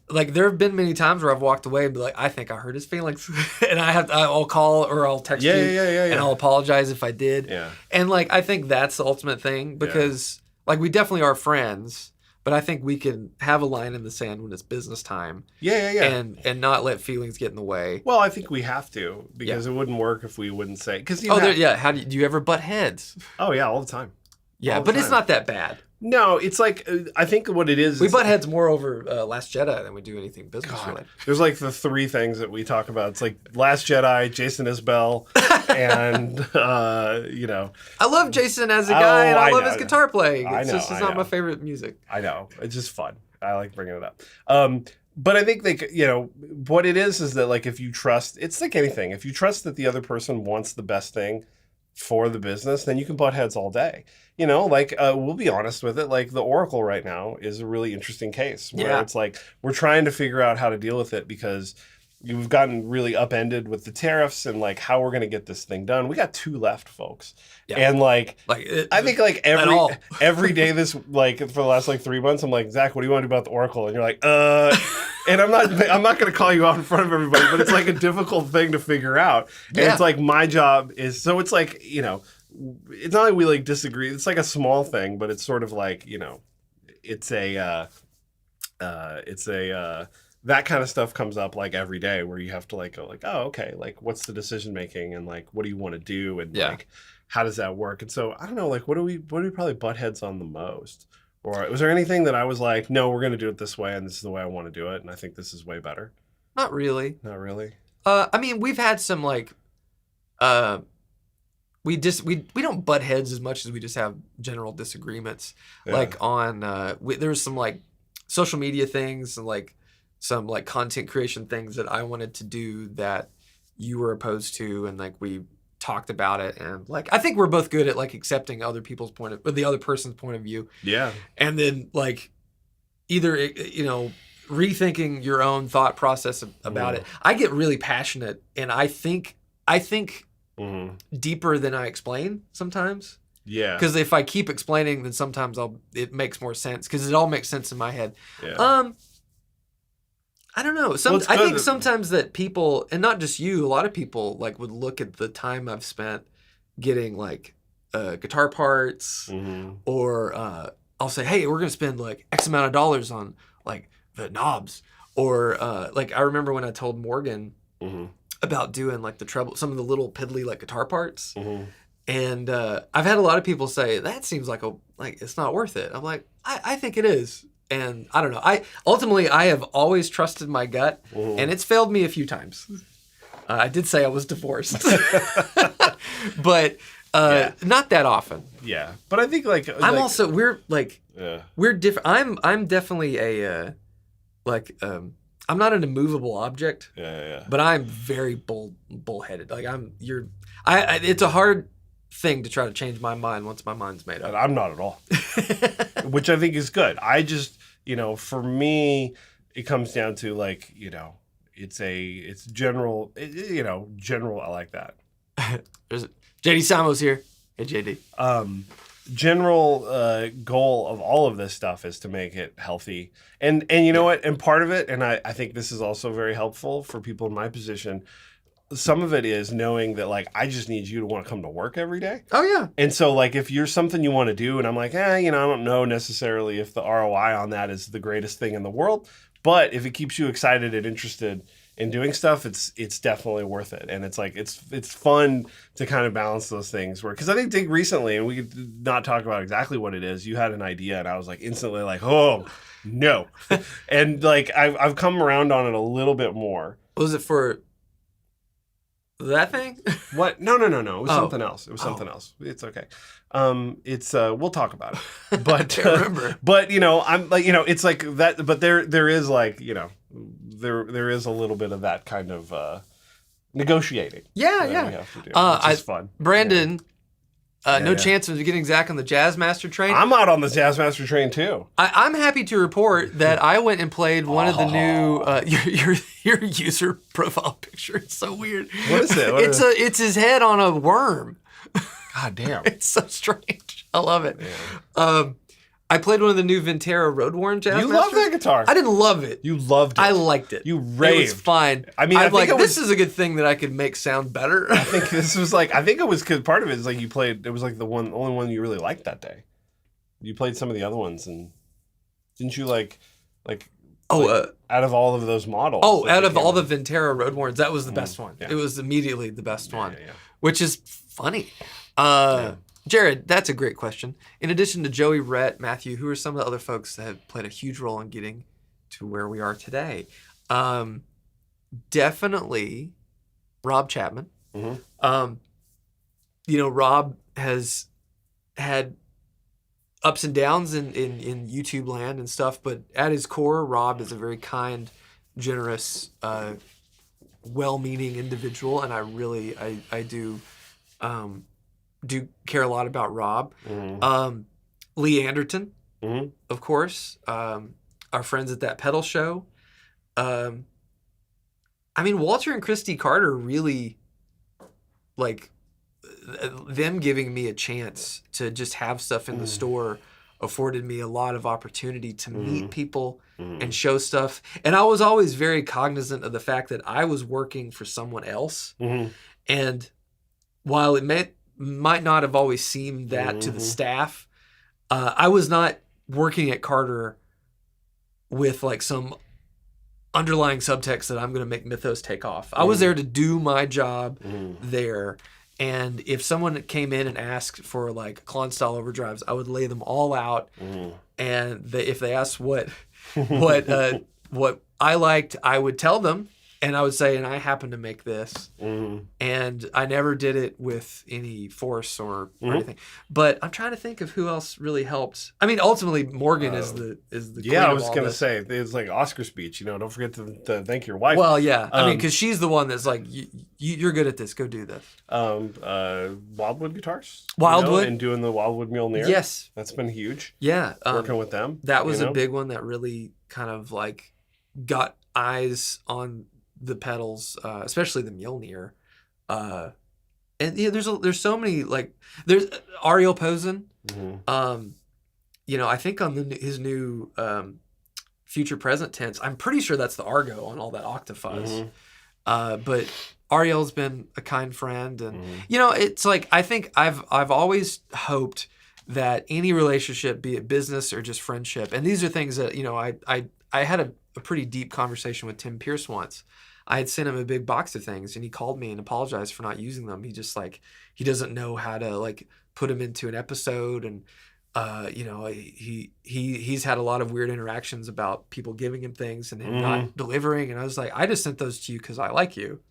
there have been many times where I've walked away and be like, I think I hurt his feelings, and I'll call or I'll text you and I'll apologize if I did. Yeah. And like, I think that's the ultimate thing, because like we definitely are friends, but I think we can have a line in the sand when it's business time. Yeah. And not let feelings get in the way. Well, I think we have to, because it wouldn't work if we wouldn't say. How do you ever butt heads? Oh yeah, all the time. Yeah, but it's not that bad. No, it's like, I think what it is... We butt heads more over Last Jedi than we do anything business related. There's like the three things that we talk about. It's like Last Jedi, Jason Isbell, and, you know... I love Jason as a guy, and I love his guitar playing. It's not my favorite music. I know. It's just fun. I like bringing it up. But I think, like, you know, what it is that, like, if you trust... It's like anything. If you trust that the other person wants the best thing for the business, then you can butt heads all day. You know, like, we'll be honest with it. Like, the Oracle right now is a really interesting case where it's like, we're trying to figure out how to deal with it, because We've gotten really upended with the tariffs and like how we're gonna get this thing done. We got 2 left, folks. Yeah. And I think like every day this like for the last like 3 months, I'm like, Zach, what do you want to do about the Oracle? And you're like, and I'm not gonna call you out in front of everybody, but it's like a difficult thing to figure out. And it's like my job is so it's like, you know, it's not like we like disagree. It's like a small thing, but it's sort of like, you know, it's a that kind of stuff comes up like every day where you have to like go like, oh, okay, like what's the decision making and like what do you want to do and like how does that work? And so I don't know, like what do we probably butt heads on the most? Or was there anything that I was like, no, we're gonna do it this way and this is the way I want to do it and I think this is way better? Not really. Not really. I mean, we've had some like we don't butt heads as much as we just have general disagreements. Yeah. Like on there was some like social media things and like some like content creation things that I wanted to do that you were opposed to, and like we talked about it, and like I think we're both good at like accepting other people's the other person's point of view. Yeah. And then like either you know rethinking your own thought process about it. I get really passionate, and I think deeper than I explain sometimes. Yeah. Because if I keep explaining, then sometimes it makes more sense because it all makes sense in my head. Yeah. I don't know. I think sometimes that people, and not just you, a lot of people like would look at the time I've spent getting like guitar parts, or I'll say, hey, we're gonna spend like X amount of dollars on like the knobs, or like I remember when I told Morgan about doing like the treble, some of the little piddly like guitar parts, and I've had a lot of people say that seems like it's not worth it. I'm like, I think it is. And I don't know. I have always trusted my gut, and it's failed me a few times. I did say I was divorced, but not that often. Yeah, but I think like we're different. I'm definitely a I'm not an immovable object. Yeah. But I'm very bullheaded. Like it's a hard thing to try to change my mind once my mind's made up. I'm not at all. Which I think is good. I just, you know, for me, it comes down to like, you know, it's general, general. I like that. There's JD Samos here. Hey, JD. General goal of all of this stuff is to make it healthy. And you know what? And part of it, and I think this is also very helpful for people in my position, some of it is knowing that like I just need you to want to come to work every day. Oh yeah. And so like if you're something you want to do and I'm like, I don't know necessarily if the ROI on that is the greatest thing in the world, but if it keeps you excited and interested in doing stuff, it's definitely worth it. And it's like it's fun to kind of balance those things because I think recently, and we could not talk about exactly what it is, you had an idea and I was like instantly like, oh no. And like I've come around on it a little bit more. Was it for that thing? What? No. It was something else. Something else. It's okay. We'll talk about it. But I can't remember. But I'm like, it's like that. But there is like, there is a little bit of that kind of negotiating. Yeah. We have to do, which is fun. Brandon. No chance of getting Zach on the Jazzmaster train. I'm out on the Jazzmaster train too. I'm happy to report that I went and played one of the new your user profile picture. It's so weird. What is it? It's his head on a worm. God damn. It's so strange. I love it. Yeah. I played one of the new Vintera Road Worn Jazzmasters. You love that guitar. I didn't love it. You loved it. I liked it. You raved. It was fine. I mean, this is a good thing that I could make sound better. I think this was like, because part of it is like you played, it was like the only one you really liked that day. You played some of the other ones and didn't you like out of all of those models? Oh, out of all the Vintera Road Worns, that was the best one. Yeah. It was immediately the best one, which is funny. Jared, that's a great question. In addition to Joey, Rhett, Matthew, who are some of the other folks that have played a huge role in getting to where we are today? Definitely Rob Chapman. Rob has had ups and downs in YouTube land and stuff, but at his core, Rob is a very kind, generous, well-meaning individual, and I do care a lot about Rob. Lee Anderton, of course, our friends at that pedal show. I mean, Walter and Christy Carter really, like, them giving me a chance to just have stuff in the store afforded me a lot of opportunity to meet people and show stuff. And I was always very cognizant of the fact that I was working for someone else. And while it might not have always seemed that to the staff, I was not working at Carter with like some underlying subtext that I'm going to make Mythos take off. I was there to do my job there. And if someone came in and asked for like Klon style overdrives, I would lay them all out. And if they asked what I liked, I would tell them, and I would say, and I happen to make this. And I never did it with any force or anything. But I'm trying to think of who else really helped. I mean, ultimately, Morgan is the queen I of was all gonna this. say it's like Oscar speech. Don't forget to thank your wife. Well, yeah, I mean, because she's the one that's like, you're good at this. Go do this. Wildwood Guitars. Wildwood and doing the Wildwood Mjolnir. Yes, that's been huge. Yeah, working with them. That was a big one that really kind of like got eyes on the pedals, especially the Mjolnir. And yeah, there's so many, like, there's Ariel Posen. I think on his new future present tense, I'm pretty sure that's the Argo on all that Octafuzz. But Ariel's been a kind friend, and it's like, I think I've always hoped that any relationship, be it business or just friendship, and these are things that I had a pretty deep conversation with Tim Pierce once. I had sent him a big box of things, and he called me and apologized for not using them. He just he doesn't know how to like put them into an episode, and he's had a lot of weird interactions about people giving him things and him not delivering. And I was like, I just sent those to you because I like you,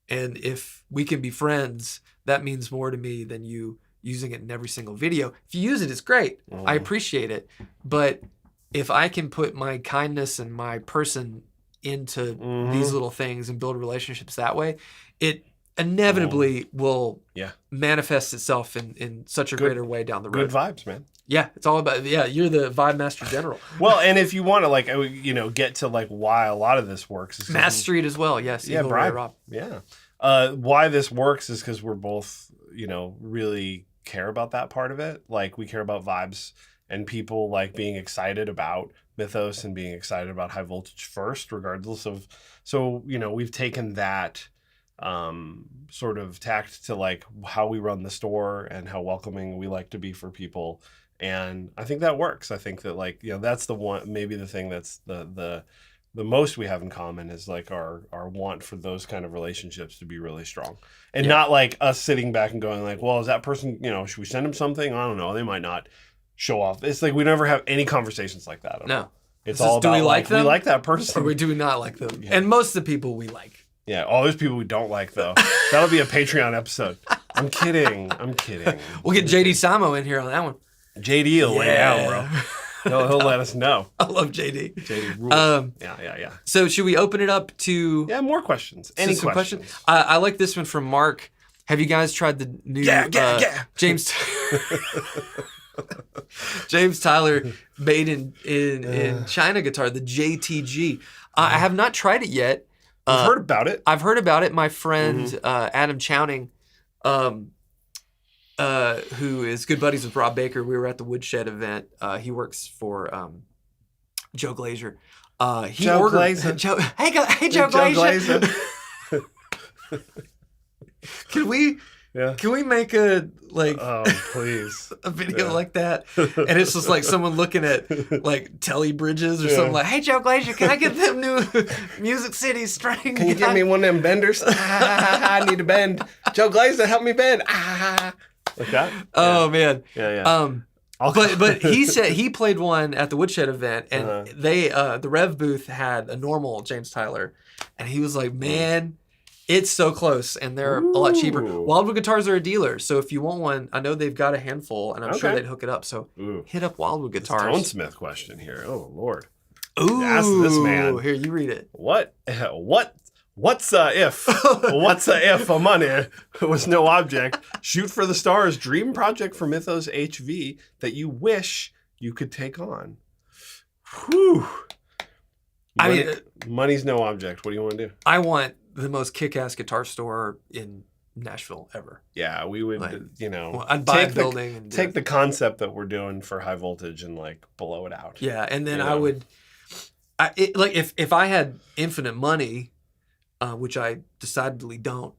and if we can be friends, that means more to me than you using it in every single video. If you use it, it's great. I appreciate it, but if I can put my kindness and my person into these little things and build relationships that way, it inevitably will manifest itself in such a greater way down the road. Good vibes, man. Yeah, it's all about, you're the vibe master general. Well, and if you want to get to like why a lot of this works is Mass Street as well. Yes. Yeah, Brian. Rob. Yeah. Why this works is because we're both, really care about that part of it. Like, we care about vibes and people like being excited about Mythos and being excited about High Voltage first, regardless of. So, we've taken that sort of tact to like how we run the store and how welcoming we like to be for people. And I think that works. I think that that's the one, maybe the thing that's the most we have in common is like our want for those kind of relationships to be really strong, and not like us sitting back and going like, well, is that person, should we send them something? I don't know. They might not show off. It's like we never have any conversations like that. No. It's all about, do we like them? We like that person. Or do we not like them? Yeah. And most of the people we like. Yeah, all those people we don't like, though. That'll be a Patreon episode. I'm kidding. We'll get JD Samo in here on that one. JD will lay down, bro. He'll let us know. I love JD. JD rules. Yeah. So should we open it up to... Yeah, more questions. Any questions? I like this one from Mark. Have you guys tried the new... James... James Tyler made in China guitar, the JTG. I have not tried it yet. I've heard about it. I've heard about it. My friend Adam Chowning, who is good buddies with Rob Baker, we were at the Woodshed event. He works for Joe Glazier. Hey, Joe Glazier. Can we make a please a video like that, and it's just like someone looking at like Telly Bridges or something like, hey, Joe Glazier, can I get them new Music City string? Can you give me one of them benders? I need to bend. Joe Glazier, help me bend. Like that? Oh man. Yeah. But he said he played one at the Woodshed event, and they the Rev booth had a normal James Tyler, and he was like, man, it's so close, and they're a lot cheaper. Wildwood Guitars are a dealer, so if you want one, I know they've got a handful, and I'm sure they'd hook it up. So hit up Wildwood Guitars. Stonesmith question here. Oh Lord. Ooh. Ask this man. Here, you read it. What's if a money was no object? Shoot for the stars. Dream project for Mythos HV that you wish you could take on. Whew. Money's no object. What do you want to do? I want the most kick-ass guitar store in Nashville ever. Yeah, we would, I'd buy a building and take the concept that we're doing for high voltage and like blow it out. Yeah, and then I would, if I had infinite money, which I decidedly don't,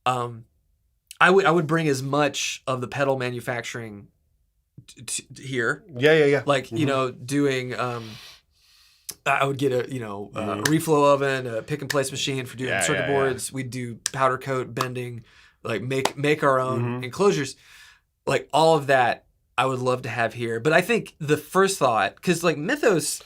I would bring as much of the pedal manufacturing here. Yeah. Like doing. I would get a reflow oven, a pick and place machine for doing circuit boards. We'd do powder coat, bending, like make our own enclosures. Like all of that, I would love to have here. But I think the first thought, because like Mythos,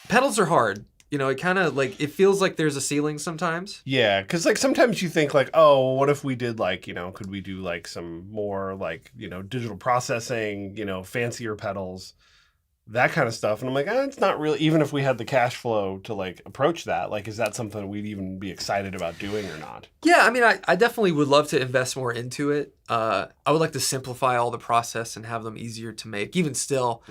pedals are hard. It kind of like, it feels like there's a ceiling sometimes. Yeah, because like sometimes you think like, oh, what if we did like, could we do like some more like, digital processing, fancier pedals, that kind of stuff. And I'm like, it's not really, even if we had the cash flow to like approach that, like, is that something we'd even be excited about doing or not? Yeah, I mean, I definitely would love to invest more into it. I would like to simplify all the process and have them easier to make, even still,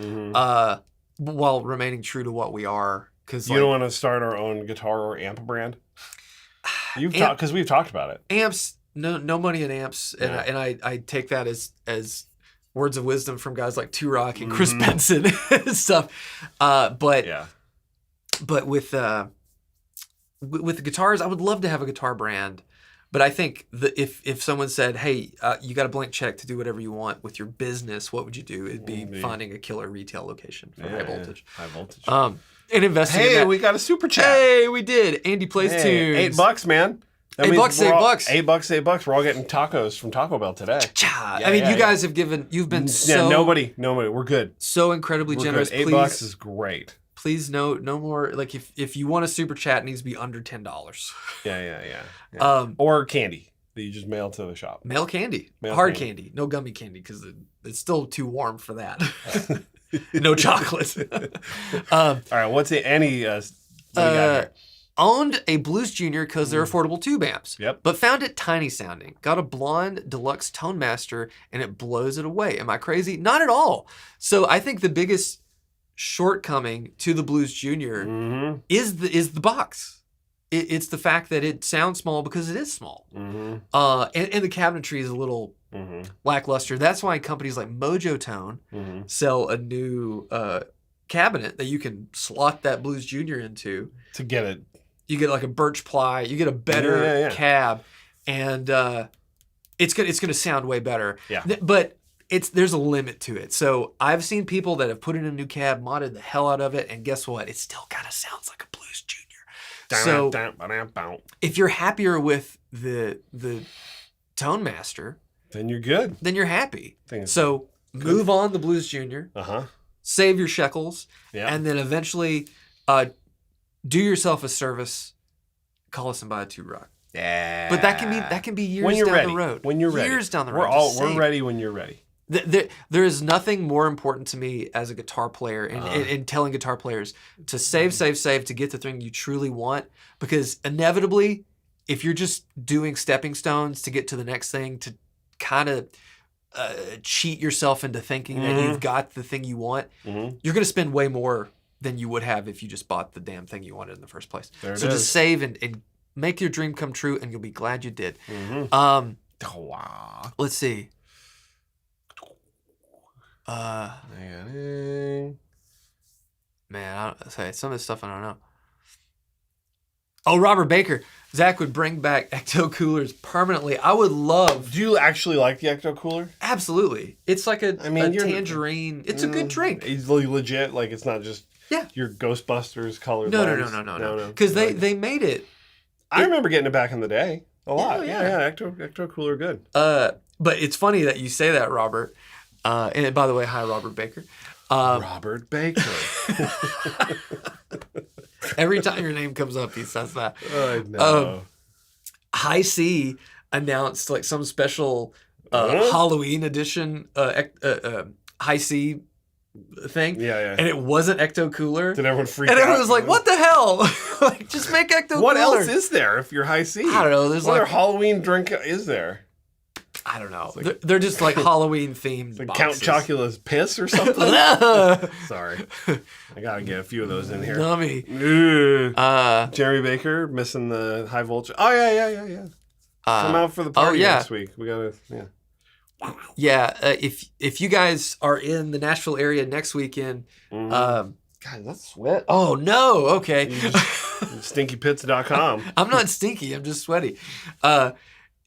while remaining true to what we are. Cause you don't want to start our own guitar or amp brand? Because we've talked about it. Amps, no money in amps. And I take that as words of wisdom from guys like Two Rock and Chris Benson and stuff. But with the guitars, I would love to have a guitar brand. But I think if someone said, hey, you got a blank check to do whatever you want with your business, what would you do? It'd be finding a killer retail location for high voltage. High voltage. And investing in that. Hey, we got a super chat. Hey, we did. Andy Plays Tunes. $8, man. That $8, $8. $8. We're all getting tacos from Taco Bell today. You guys have you've been so... nobody. We're good. So incredibly generous. Good. $8 is great. Please no more, like if you want a super chat, it needs to be under $10. Yeah. Or candy that you just mail to the shop. Mail candy. Hard candy. No gummy candy because it's still too warm for that. No chocolate. All right, what's it? What do you got here? Owned a Blues Junior because they're affordable tube amps. Yep. But found it tiny sounding. Got a blonde deluxe Tone Master and it blows it away. Am I crazy? Not at all. So I think the biggest shortcoming to the Blues Junior is the box. It's the fact that it sounds small because it is small. And the cabinetry is a little lackluster. That's why companies like Mojo Tone sell a new cabinet that you can slot that Blues Junior into. To get it. You get like a birch ply. You get a better cab. And it's gonna sound way better. Yeah. But there's a limit to it. So I've seen people that have put in a new cab, modded the hell out of it, and guess what? It still kind of sounds like a Blues Junior. So if you're happier with the Tone Master, then you're good. Then you're happy. So move on the Blues Junior. Save your shekels, and then eventually do yourself a service. Call us and buy a Two Rock. Yeah. But that can be years down the road. When you're ready. Years down the road. We're ready when you're ready. There is nothing more important to me as a guitar player and telling guitar players to save to get the thing you truly want, because inevitably, if you're just doing stepping stones to get to the next thing, to kind of cheat yourself into thinking that you've got the thing you want, you're going to spend way more than you would have if you just bought the damn thing you wanted in the first place. Just save and make your dream come true, and you'll be glad you did. Let's see. Man, some of this stuff I don't know. Oh, Robert Baker. Zach would bring back Ecto coolers permanently. I would love. Do you actually like the Ecto cooler? Absolutely. It's like a tangerine. It's a good drink. It's legit. Like, it's not just your Ghostbusters colored. No. Because they made it. I remember getting it back in the day a lot. Yeah. Ecto cooler good. But it's funny that you say that, Robert. And by the way, hi, Robert Baker. Robert Baker. Every time your name comes up, he says that. I know. High C announced like some special Halloween edition High C thing. Yeah. And it wasn't Ecto Cooler. Did everyone freak out? And everyone was like, what the hell? Like, just make Ecto Cooler. What else is there if you're High C? I don't know. What other Halloween drink is there? I don't know. Like, they're just like Halloween themed. Like Count Chocula's piss or something. Sorry, I gotta get a few of those in here. Nummy. Jeremy Baker missing the high voltage. Oh yeah. Come out for the party next week. We gotta if you guys are in the Nashville area next weekend, God, that's sweat. Oh no. Okay. Stinkypits.com. I'm not stinky. I'm just sweaty.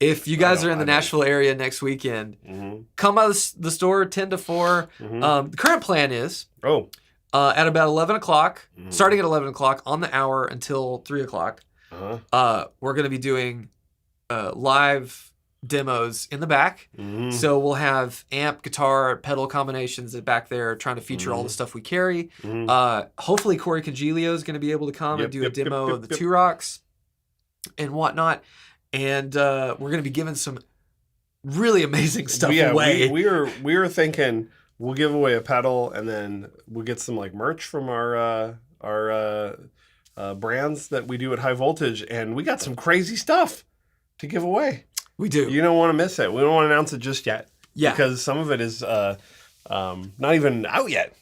If you guys are in the Nashville area next weekend, come by the store 10 to 4. The current plan is at about 11 o'clock, starting at 11 o'clock on the hour until 3 o'clock, we're going to be doing live demos in the back. So we'll have amp, guitar, pedal combinations back there trying to feature all the stuff we carry. Hopefully Corey Congilio is going to be able to come and do a demo of the Two Rocks and whatnot. And we're going to be giving some really amazing stuff away. We were thinking we'll give away a pedal, and then we'll get some like merch from our brands that we do at High Voltage, and we got some crazy stuff to give away. We do. You don't want to miss it. We don't want to announce it just yet. Yeah. Because some of it is not even out yet.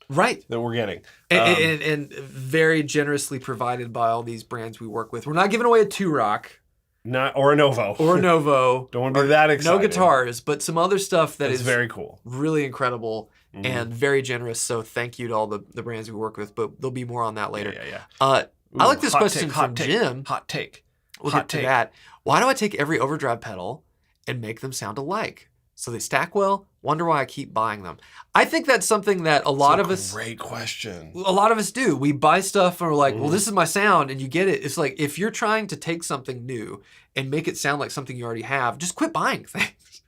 Right. That we're getting. And very generously provided by all these brands we work with. We're not giving away a Two Rock. Or a Novo. Don't want to be that excited. No guitars, but some other stuff that is very cool. Really incredible and very generous. So thank you to all the brands we work with, but there'll be more on that later. Yeah. I like this question from Jim. Hot take. We'll get to that. Why do I take every overdrive pedal and make them sound alike? So they stack well? Wonder why I keep buying them. I think that's something that a lot of us... Great question. A lot of us do. We buy stuff and we're like, well, this is my sound, and you get it. It's like, if you're trying to take something new and make it sound like something you already have, just quit buying things.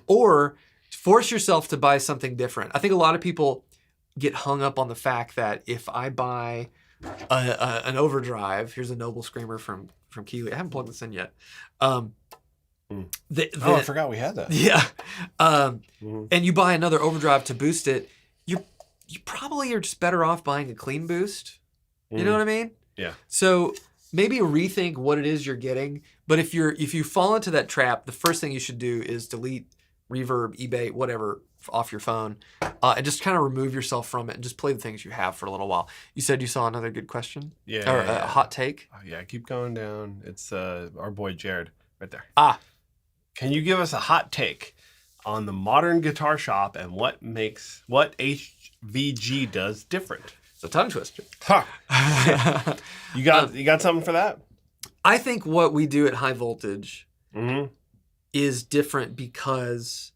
Or force yourself to buy something different. I think a lot of people get hung up on the fact that if I buy an overdrive, here's a Noble Screamer from Keeley. I haven't plugged this in yet. I forgot we had that. Yeah. And you buy another overdrive to boost it, you probably are just better off buying a clean boost. You know what I mean? Yeah. So maybe rethink what it is you're getting. But if you fall into that trap, the first thing you should do is delete Reverb, eBay, whatever off your phone, and just kind of remove yourself from it and just play the things you have for a little while. You said you saw another good question? Yeah. Or a hot take? Oh, yeah, keep going down. It's our boy Jared right there. Can you give us a hot take on the modern guitar shop and what HVG does different? It's a tongue twister. Huh. You got something for that? I think what we do at High Voltage is different because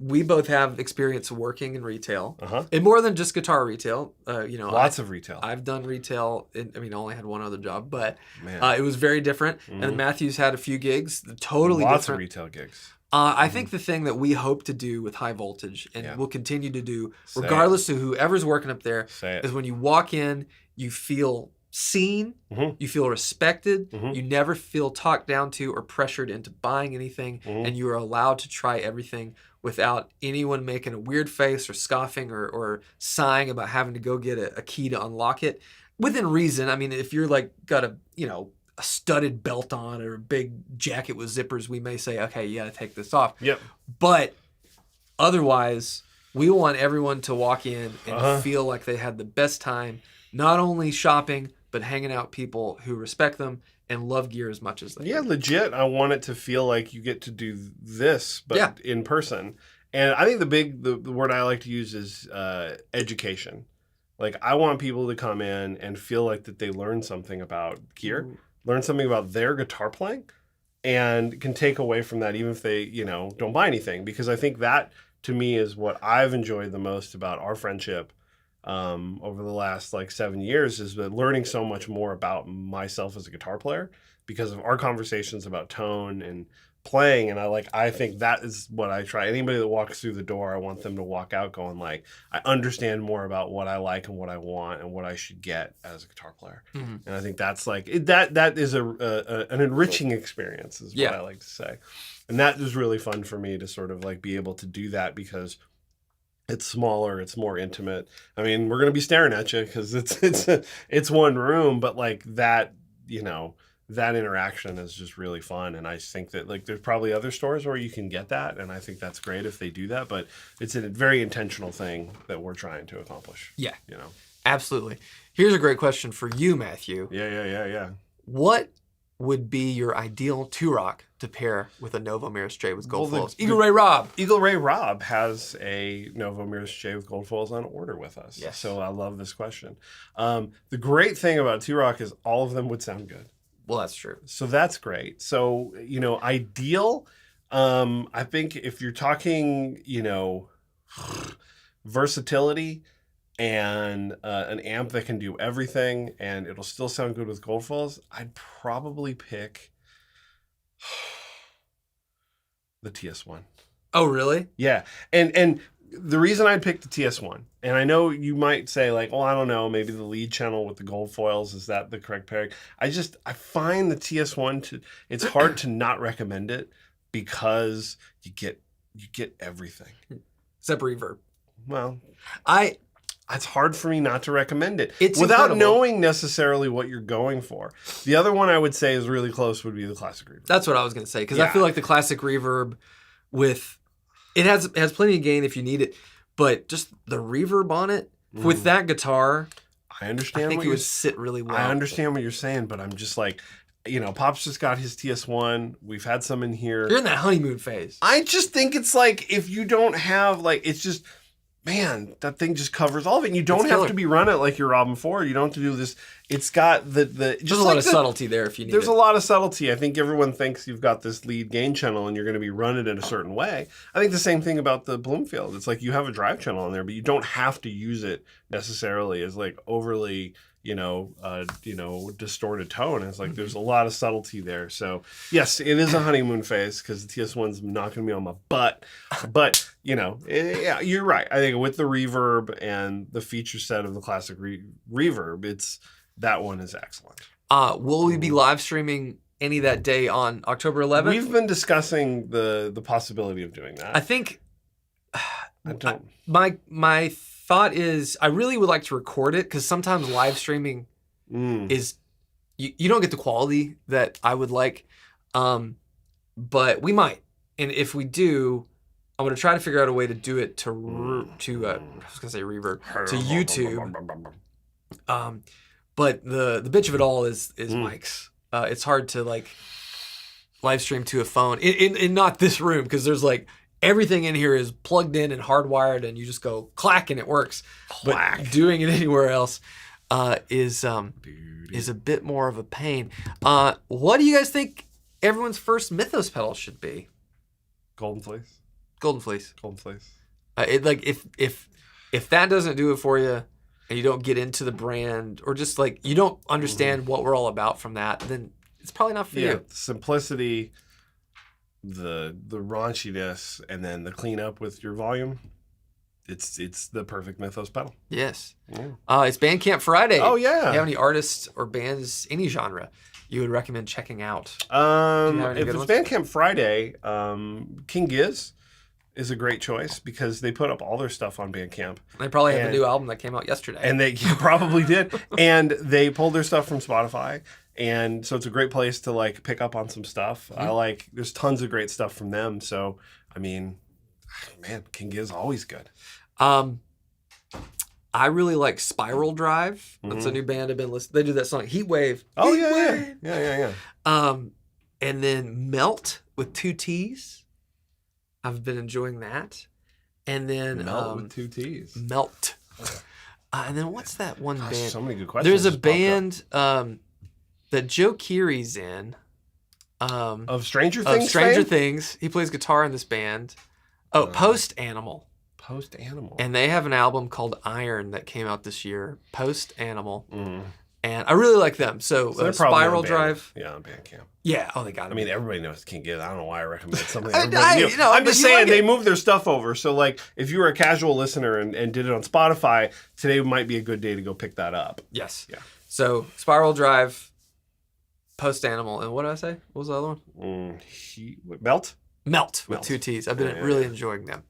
we both have experience working in retail, and more than just guitar retail. Lots of retail. I've done retail. I only had one other job, but it was very different. And Matthew's had a few gigs, totally lots different. Of retail gigs. I think the thing that we hope to do with High Voltage and will continue to do, regardless of whoever's working up there, is when you walk in, you feel seen, you feel respected, you never feel talked down to or pressured into buying anything, and you are allowed to try everything without anyone making a weird face or scoffing or sighing about having to go get a key to unlock it. Within reason. I mean, if you're like got a studded belt on or a big jacket with zippers, we may say, okay, you got to take this off. Yep. But otherwise, we want everyone to walk in and feel like they had the best time, not only shopping, but hanging out with people who respect them and love gear as much as they do. Legit. I want it to feel like you get to do this, but in person. And I think the word I like to use is education. Like, I want people to come in and feel like that they learn something about gear, learn something about their guitar playing, and can take away from that even if they, don't buy anything. Because I think that, to me, is what I've enjoyed the most about our friendship over the last 7 years, is that learning so much more about myself as a guitar player because of our conversations about tone and playing. And I think that is what I try. Anybody that walks through the door, I want them to walk out going I understand more about what I like and what I want and what I should get as a guitar player. And I think that's that is an enriching experience is what I like to say. And that is really fun for me to sort of be able to do that because it's smaller, it's more intimate. I mean, we're going to be staring at you because it's one room, but that, that interaction is just really fun. And I think that like there's probably other stores where you can get that, and I think that's great if they do that. But it's a very intentional thing that we're trying to accomplish. Yeah, you know, absolutely. Here's a great question for you, Matthew. Yeah. What would be your ideal 2-rock to pair with a Novo Mirror Straight with gold foils? the- Eagle Ray Rob. Eagle Ray Rob has a Novo Mirror J with gold foils on order with us. Yes. So I love this question. The great thing about 2-rock is all of them would sound good. Well, that's true. So that's great. So, ideal, I think if you're talking, versatility and an amp that can do everything and it'll still sound good with gold foils, I'd probably pick the TS1. Oh, really? Yeah. And the reason I'd pick the TS1, and I know you might say like, well, I don't know, maybe the lead channel with the gold foils, is that the correct pairing? I find the TS1 it's hard to not recommend it because you get everything. Except reverb. Well, it's hard for me not to recommend it It's without incredible. knowing necessarily what you're going for. The other one I would say is really close would be the classic reverb. That's what I was going to say, because I feel like the classic reverb it has plenty of gain if you need it, but just the reverb on it with that guitar, I understand. I think it would sit really well. I understand what you're saying, but I'm just like, Pop's just got his TS1. We've had some in here. You're in that honeymoon phase. I just think it's like if you don't have it's just. Man, that thing just covers all of it. And you don't have to be run it like your Robin 4. You don't have to do this. It's got there's a lot of subtlety there if you need it. There's a lot of subtlety. I think everyone thinks you've got this lead gain channel and you're going to be run it in a certain way. I think the same thing about the Bloomfield. It's like you have a drive channel on there, but you don't have to use it necessarily as like overly, distorted tone. It's like there's a lot of subtlety there. So yes, it is a honeymoon phase because the TS1's not going to be on my butt. But yeah, you're right. I think with the reverb and the feature set of the classic reverb, that one is excellent. Will we be live streaming any that day on October 11th? We've been discussing the possibility of doing that. I think I don't. My thought is I really would like to record it because sometimes live streaming is you don't get the quality that I would like, but we might, and if we do, I'm gonna try to figure out a way to do it to I was gonna say reverb to YouTube. But the bitch of it all is mics. It's hard to like live stream to a phone in not this room because there's like everything in here is plugged in and hardwired and you just go clack and it works. Clack. But doing it anywhere else is a bit more of a pain. What do you guys think everyone's first Mythos pedal should be? Golden Fleece. Golden Fleece. Golden Fleece. If that doesn't do it for you, and you don't get into the brand, or just like you don't understand what we're all about from that, then it's probably not for you. Simplicity, the raunchiness, and then the cleanup with your volume. It's the perfect Mythos pedal. Yes. Yeah. It's Bandcamp Friday. Oh yeah. Do you have any artists or bands, any genre, you would recommend checking out? If it's Bandcamp Friday, King Giz is a great choice because they put up all their stuff on Bandcamp. They probably have a new album that came out yesterday. And they probably did. And they pulled their stuff from Spotify. And so it's a great place to like pick up on some stuff. Mm-hmm. There's tons of great stuff from them. So, I mean, man, King Giz always good. I really like Spiral Drive. That's a new band I've been listening. They do that song Heatwave. Oh, Heatwave. Yeah. And then Melt with 2 T's. I've been enjoying that. And then Melt with 2 T's. Melt. And then what's that one band? So many good questions. There's a band that Joe Keery's in. Of Stranger Things. Of Stranger Things. He plays guitar in this band. Post Animal. Post Animal. And they have an album called Iron that came out this year. Post Animal. And I really like them. So Spiral Drive. Yeah, on Bandcamp. Yeah. Oh, they got it. I mean, everybody knows King Giz. I don't know why I recommend something. I'm just saying they moved their stuff over. So, like, if you were a casual listener and did it on Spotify, today might be a good day to go pick that up. Yes. Yeah. So, Spiral Drive, Post Animal, and what did I say? What was the other one? Melt? Melt with 2 T's. I've been really enjoying them.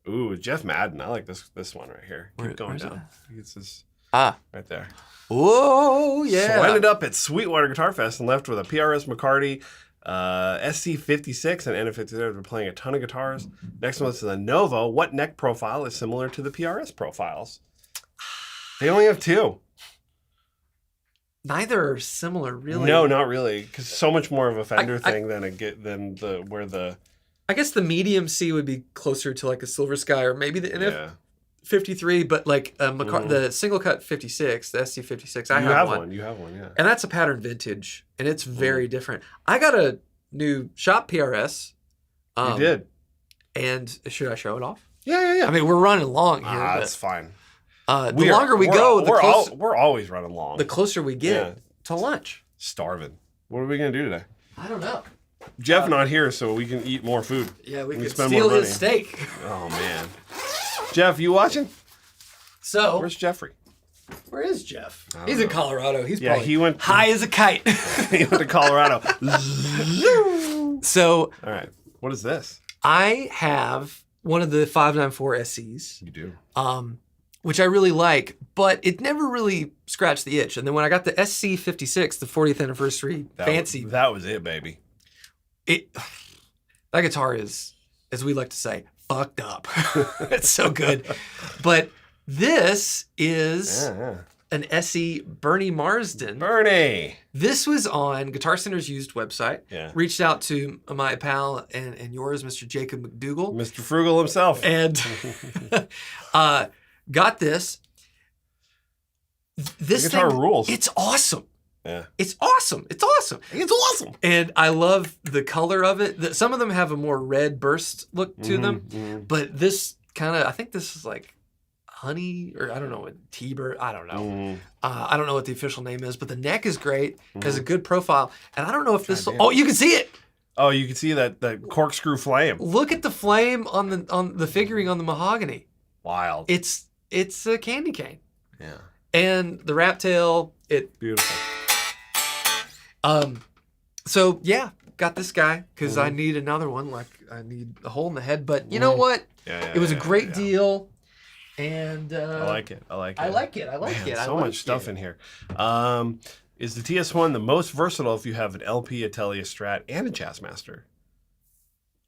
Ooh, Jeff Madden. I like this one right here. Keep going down. It's this. Ah. Right there. Whoa, yeah. So I ended up at Sweetwater Guitar Fest and left with a PRS McCarty, SC56 and N56. They're playing a ton of guitars. Next one is the Nova. What neck profile is similar to the PRS profiles? They only have 2. Neither are similar, really. No, not really, because so much more of a Fender thing than where the. I guess the medium C would be closer to like a Silver Sky or maybe the NF53, but like the single cut 56, the SC56. I have one. You have one, yeah. And that's a pattern vintage, and it's very different. I got a new shop PRS. You did. And should I show it off? Yeah. I mean, we're running long here. That's fine. The longer we go, the closer we're always running long. The closer we get to lunch. Starving. What are we gonna do today? I don't know. Jeff not here, so we can eat more food. Yeah, we can spend steal more money. his steak. Oh man, Jeff, you watching? So where's Jeffrey? Where is Jeff? He's in Colorado. He's probably he went high as a kite. He went to Colorado. So all right, what is this? I have one of the 594 SCs. You do. Which I really like, but it never really scratched the itch. And then when I got the SC56, the 40th anniversary fancy. That was it, baby. That guitar is, as we like to say, fucked up. It's so good. But this is an SE Bernie Marsden. Bernie. This was on Guitar Center's used website. Yeah. Reached out to my pal and yours, Mr. Jacob McDougall. Mr. Frugal himself. And got this. This guitar thing rules. It's awesome. Yeah. It's awesome. It's awesome. It's awesome. And I love the color of it. Some of them have a more red burst look to them, but this kind of, I think this is like honey, or I don't know, T-bird, I don't know. I don't know what the official name is, but the neck is great, has a good profile, and I don't know if this will, you can see it. Oh, you can see that corkscrew flame. Look at the flame on the figuring on the mahogany. Wild. It's a candy cane. Yeah. And the rat tail, beautiful. So yeah, got this guy because I need another one. Like I need a hole in the head, but you know what? It was a great deal, and I like it. I like it. Man, so much stuff in here. Is the TS1 the most versatile if you have an LP, a Tele, a Strat, and a Jazzmaster?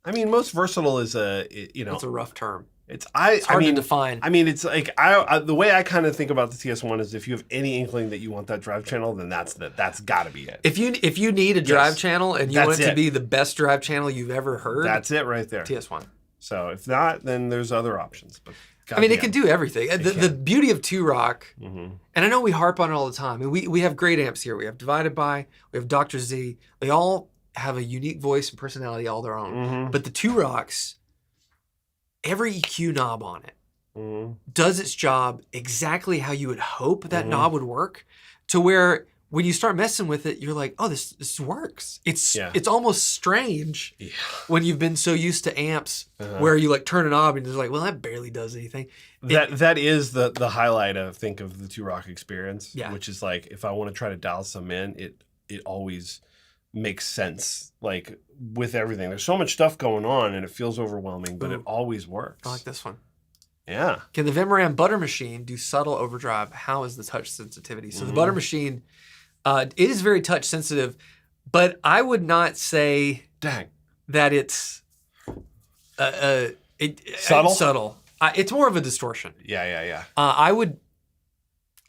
I mean, most versatile is It's a rough term. It's hard to define. I mean, it's like the way I kind of think about the TS1 is if you have any inkling that you want that drive channel, then that's got to be it. If you need a drive channel and you want it to be the best drive channel you've ever heard, that's it right there. TS1. So if not, then there's other options. But it can do everything. The beauty of Two Rock, and I know we harp on it all the time. And we have great amps here. We have Divided By, we have Dr. Z. They all have a unique voice and personality all their own. But the Two Rocks, every EQ knob on it does its job exactly how you would hope that knob would work, to where when you start messing with it, you're like, oh, this works. It's almost strange when you've been so used to amps where you like turn a knob and you're like, well, that barely does anything. That is the highlight, I think, of the Two Rock experience, which is like, if I want to try to dial some in, it always makes sense, like with everything. There's so much stuff going on and it feels overwhelming, but it always works. I like this one. Yeah. Can the Vimram Butter Machine do subtle overdrive? How is the touch sensitivity? So the Butter Machine, it is very touch sensitive, but I would not say that it's subtle. It's more of a distortion. Yeah. I would,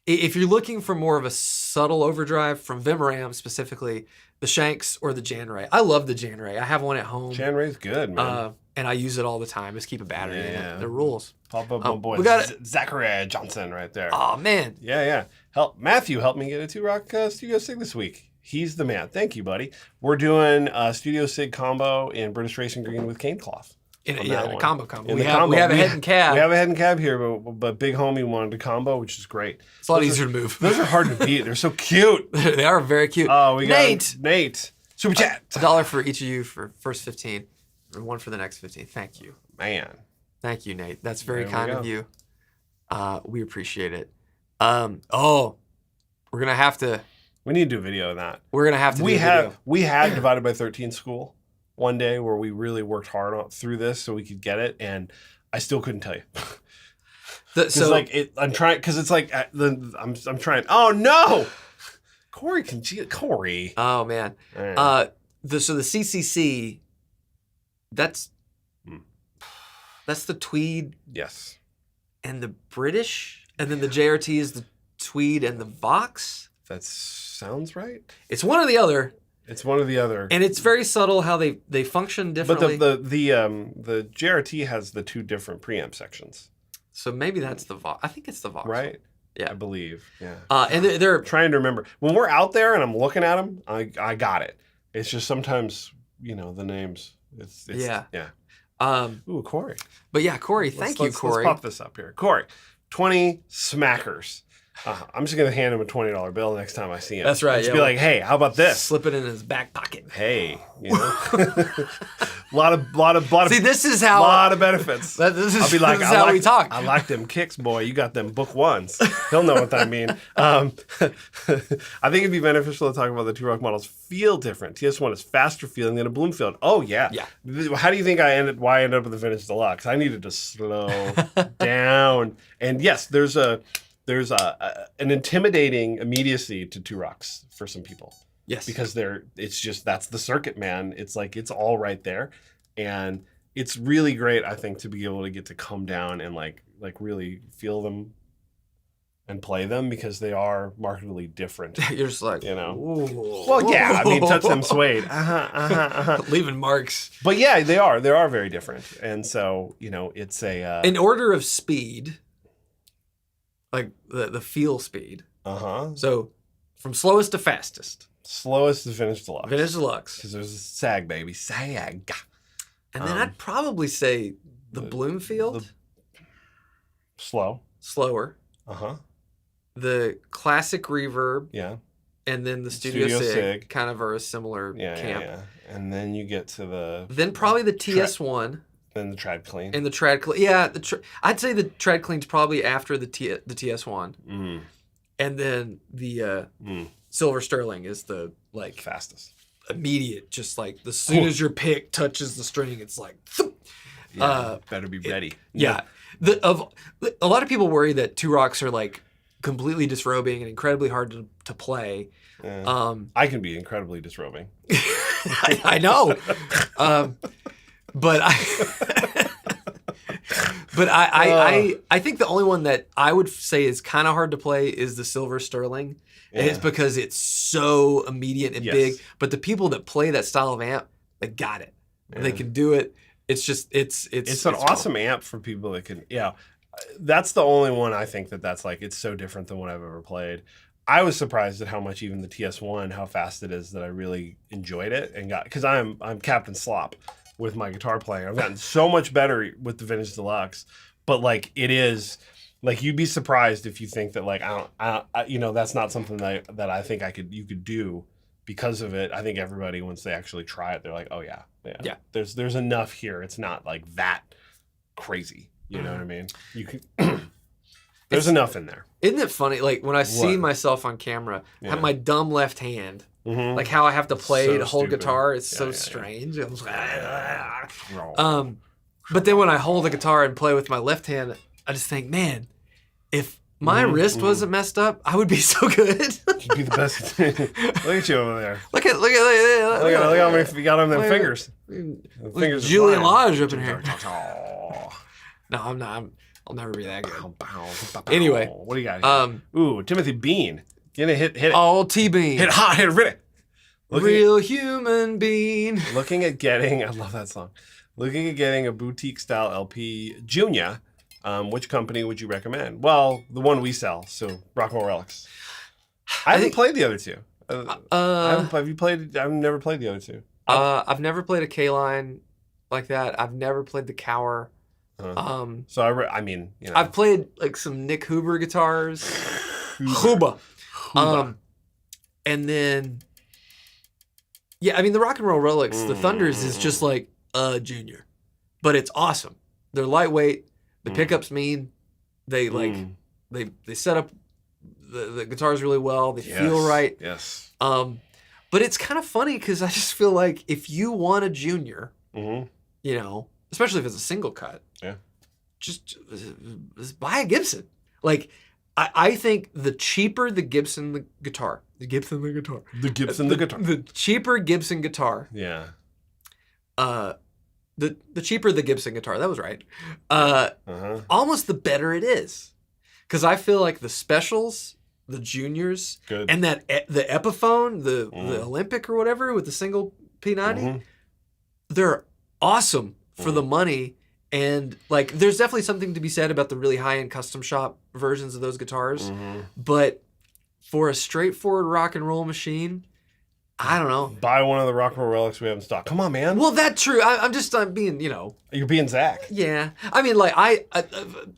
if you're looking for more of a subtle overdrive from Vimram specifically, the Shanks or the Jan Ray. I love the Jan Ray. I have one at home. Jan Ray's good, man. And I use it all the time. Just keep a battery in it. The rules. Pop up my boy Zachariah Johnson right there. Oh, man. Yeah. Matthew helped me get a Two Rock Studio Sig this week. He's the man. Thank you, buddy. We're doing a Studio Sig combo in British Racing Green with cane cloth. In a combo. We have a head and cab. We have a head and cab here, but Big Homie wanted a combo, which is great. It's a lot easier to move. Those are hard to beat. They're so cute. They are very cute. Oh, we got Nate. Super chat. $1 for each of you for first 15, or one for the next 15. Thank you. Man. Thank you, Nate. That's very kind of you. We appreciate it. We're gonna have to. We need to do a video of that. We're gonna have to. We had Divided by 13 school one day where we really worked hard through this so we could get it, and I still couldn't tell you. So like I'm trying because it's like I'm trying. Oh no, Corey. Oh man. The CCC. That's the tweed. Yes. And the British, and then the JRT is the tweed and the Vox. That sounds right. It's one or the other. It's one or the other. And it's very subtle how they function differently. But the JRT has the 2 different preamp sections. So maybe that's the Vox. I think it's the Vox. Right? Yeah. I believe. Yeah. And they're trying to remember. When we're out there and I'm looking at them, I got it. It's just sometimes, the names. It's yeah. Yeah. Ooh, Corey. But yeah, Corey, thank you, Corey. Let's pop this up here. Corey, 20 smackers. I'm just going to hand him a $20 bill next time I see him. That's right. Just be like, hey, how about this? Slip it in his back pocket. Hey, a lot of See, this is how. A lot of benefits. I'll be like, this is how we talk. I like them kicks, boy. You got them book ones. He'll know what that means. I think it'd be beneficial to talk about the 2 Rock models feel different. TS1 is faster feeling than a Bloomfield. Oh yeah. Yeah. How do you think why I ended up with the Vintage Deluxe? I needed to slow down. And yes, there's an intimidating immediacy to 2 Rocks for some people. Yes. Because that's the circuit, man. It's like, it's all right there. And it's really great, I think, to be able to get to come down and like really feel them and play them because they are markedly different. You're just like, Ooh. Well, yeah, I mean, touch them suede. Leaving marks. But yeah, they are very different. And so, it's in order of speed, like the feel speed. So from slowest to fastest. Slowest is Vintage Deluxe. Vintage Deluxe. Because there's a sag, baby. Sag. And then I'd probably say the Bloomfield. Slower. The classic reverb. Yeah. And then the Studio Sig kind of are a similar camp. Yeah. And then you get to Then probably the TS1. Then the Trad Clean. And the Trad Clean. Yeah, I'd say the Trad Clean's probably after the TS1. Mm. And then the Silver Sterling is the fastest. Immediate, just like as soon as your pick touches the string, it's like better be ready. A lot of people worry that 2 Rocks are like completely disrobing and incredibly hard to play. I can be incredibly disrobing. I know. But I think the only one that I would say is kind of hard to play is the Silver Sterling. Yeah. And it's because it's so immediate and big. But the people that play that style of amp, they got it. Yeah. They can do it. It's just it's an awesome amp for people that can. Yeah, that's the only one I think that's like it's so different than what I've ever played. I was surprised at how much even the TS1, how fast it is that I really enjoyed it and got because I'm Captain Slop with my guitar playing. I've gotten so much better with the Vintage Deluxe, but like it is like you'd be surprised if you think that like I that's not something that I think you could do because of it. I think everybody once they actually try it, they're like, oh yeah. There's enough here. It's not like that crazy. You know what I mean? You can. There's enough in there. Isn't it funny? Like when I see myself on camera, have my dumb left hand. Mm-hmm. Like how I have to play so the whole stupid. Guitar. It's so strange. I'm like, but then when I hold the guitar and play with my left hand, I just think, man, if my wrist wasn't messed up, I would be so good. You'd be the best. Look at you over there. Look at how many you got on them fingers. Fingers Julian Lodge up in here. No, I'm not. I'll never be that good. Anyway, what do you got here? Ooh, Timothy Bean. Get a hit it. Oh, T-Bean. Hit hot, hit it. Real human being. Looking at getting, I love that song. Looking at getting a boutique style LP Junior. Which company would you recommend? Well, the one we sell, so Rock and Roll Relics. I haven't played the other two. Have you played? I've never played the other two. I've never played a K-line like that. I've never played the Cower. So I mean, I've played like some Nick Huber guitars. Huber. And then, I mean the Rock and Roll Relics, the Thunders is just like a Junior, but it's awesome. They're lightweight. The pickups mean they they set up the guitars really well. They feel right. Yes. But it's kind of funny because I just feel like if you want a Junior, especially if it's a single cut, just buy a Gibson. Like, I think the cheaper the guitar, the cheaper Gibson guitar. Yeah. The cheaper the Gibson guitar. That was right. Almost the better it is, because I feel like the specials, the juniors, good, and the Epiphone, the Olympic or whatever with the single P90, they're awesome for the money. And like, there's definitely something to be said about the really high-end custom shop versions of those guitars. But for a straightforward rock and roll machine, I don't know. Buy one of the rock and roll relics we have in stock. Come on, man. Well, that's true. I'm being, You're being Zach. Yeah. I mean, like,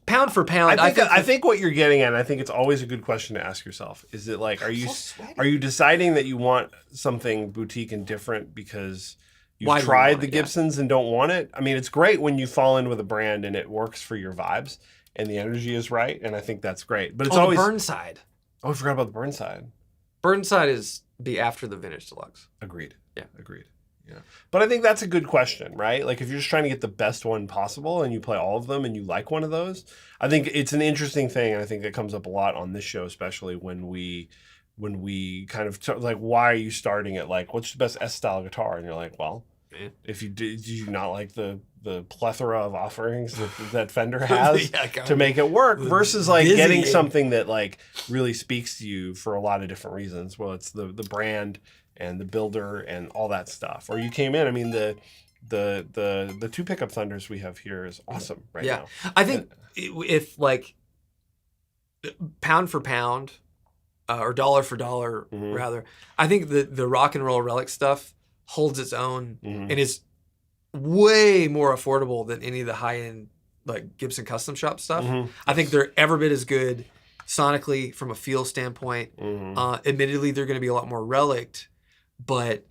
pound for pound, I think what you're getting at, and I think it's always a good question to ask yourself, is it like, are you deciding that you want something boutique and different because you've tried the Gibsons and don't want it? I mean, it's great when you fall in with a brand and it works for your vibes and the energy is right, and I think that's great. But it's always... Burnside. Oh, I forgot about the Burnside. Burnside is the after the Vintage Deluxe. Agreed. Yeah. Agreed. Yeah. But I think that's a good question, right? Like, if you're just trying to get the best one possible and you play all of them and you like one of those, I think it's an interesting thing, and I think it comes up a lot on this show, especially when we kind of like, why are you starting at like, what's the best S-style guitar? And you're like, well, if you did you not like the plethora of offerings that Fender has to make it work, versus like getting something that like really speaks to you for a lot of different reasons. Well, it's the brand and the builder and all that stuff. Or you came in, I mean, the two pickup Thunders we have here is awesome right now. I think if like pound for pound, or dollar for dollar rather, I think the rock and roll relic stuff holds its own and is way more affordable than any of the high-end like Gibson custom shop stuff. I think they're every bit as good sonically from a feel standpoint. Admittedly, they're going to be a lot more relic, but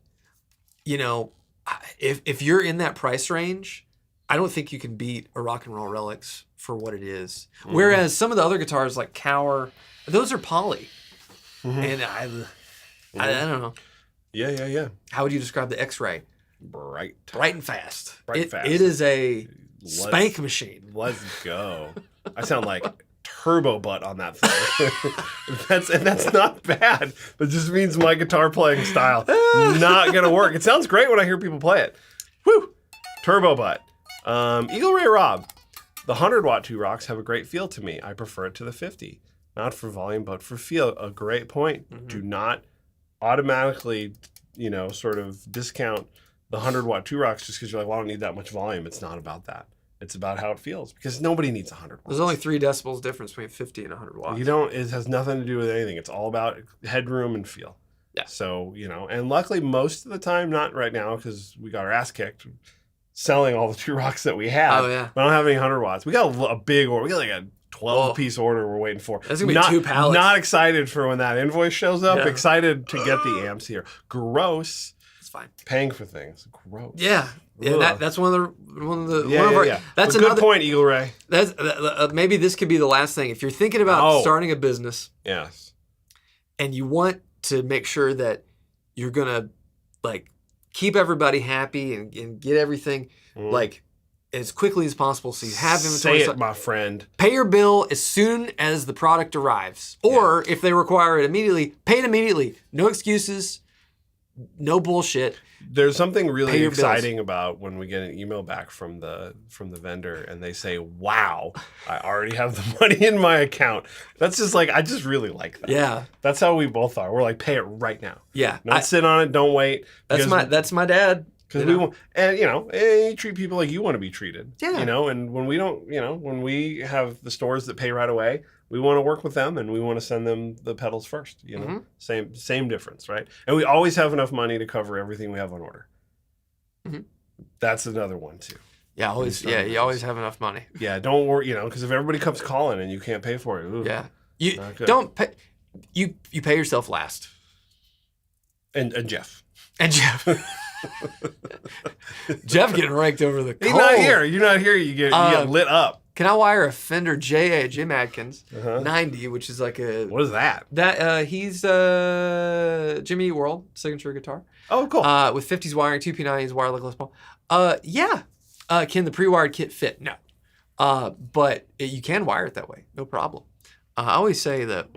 if you're in that price range, I don't think you can beat a rock and roll relics for what it is. Whereas some of the other guitars like Cower, those are poly. And I don't know. Yeah. How would you describe the X-Ray? Bright and fast. Fast. It is a spank machine. Let's go. I sound like turbo butt on that thing. that's not bad. That just means my guitar playing style not gonna work. It sounds great when I hear people play it. Woo! Turbo butt. Eagle Ray Rob. The 100-watt two rocks have a great feel to me. I prefer it to the 50. Not for volume, but for feel. A great point. Do not automatically, sort of discount the 100-watt two rocks just because you're like, well, I don't need that much volume. It's not about that. It's about how it feels, because nobody needs 100 watts. There's only 3 decibels difference between 50 and 100 watts. It has nothing to do with anything. It's all about headroom and feel. Yeah. So, and luckily most of the time, not right now because we got our ass kicked selling all the two rocks that we have. Oh, yeah. I don't have any 100 watts. We got a big order. We got like a 12-piece order we're waiting for. That's going to be 2 pallets. Not excited for when that invoice shows up. Yeah. Excited to get the amps here. Gross. It's fine. Paying for things. Gross. Yeah. Yeah, that's one of our. Yeah. That's a good point, Eagle Ray. That's maybe this could be the last thing. If you're thinking about starting a business, yes, and you want to make sure that you're gonna like keep everybody happy and get everything like as quickly as possible, so you have inventory. Say it, my friend. Pay your bill as soon as the product arrives, or if they require it immediately, pay it immediately. No excuses. No bullshit. There's something really exciting about when we get an email back from the vendor and they say, "Wow, I already have the money in my account." That's just like, I just really like that. Yeah, that's how we both are. We're like, pay it right now. Yeah, don't sit on it. Don't wait. That's my dad. Because we want, and you treat people like you want to be treated. Yeah. And when we don't, when we have the stores that pay right away, we want to work with them and we want to send them the pedals first. Same difference, right? And we always have enough money to cover everything we have on order. That's another one too. Yeah, always. Yeah, you always have enough money. Yeah, don't worry. Because if everybody comes calling and you can't pay for it, you don't pay. You pay yourself last. And Jeff. Jeff getting raked over the coals. He's not here. You're not here. You get lit up. Can I wire a Fender JA, Jim Adkins, 90, which is like a... What is that? He's Jimmy Eat World signature guitar. Oh, cool. With 50s wiring, 2P90s, wired like Les Paul. Can the pre-wired kit fit? No. But you can wire it that way, no problem. I always say that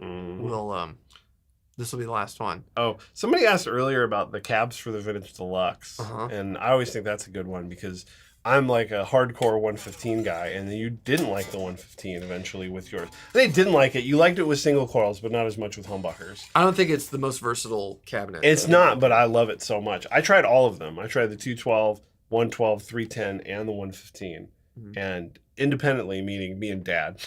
this will be the last one. Oh, somebody asked earlier about the cabs for the Vintage Deluxe, and I always think that's a good one because I'm like a hardcore 115 guy, and you didn't like the 115 eventually with yours. They didn't like it. You liked it with single coils, but not as much with humbuckers. I don't think it's the most versatile cabinet. It's not, but I love it so much. I tried all of them. I tried the 212, 112, 310, and the 115. And independently, meaning me and Dad,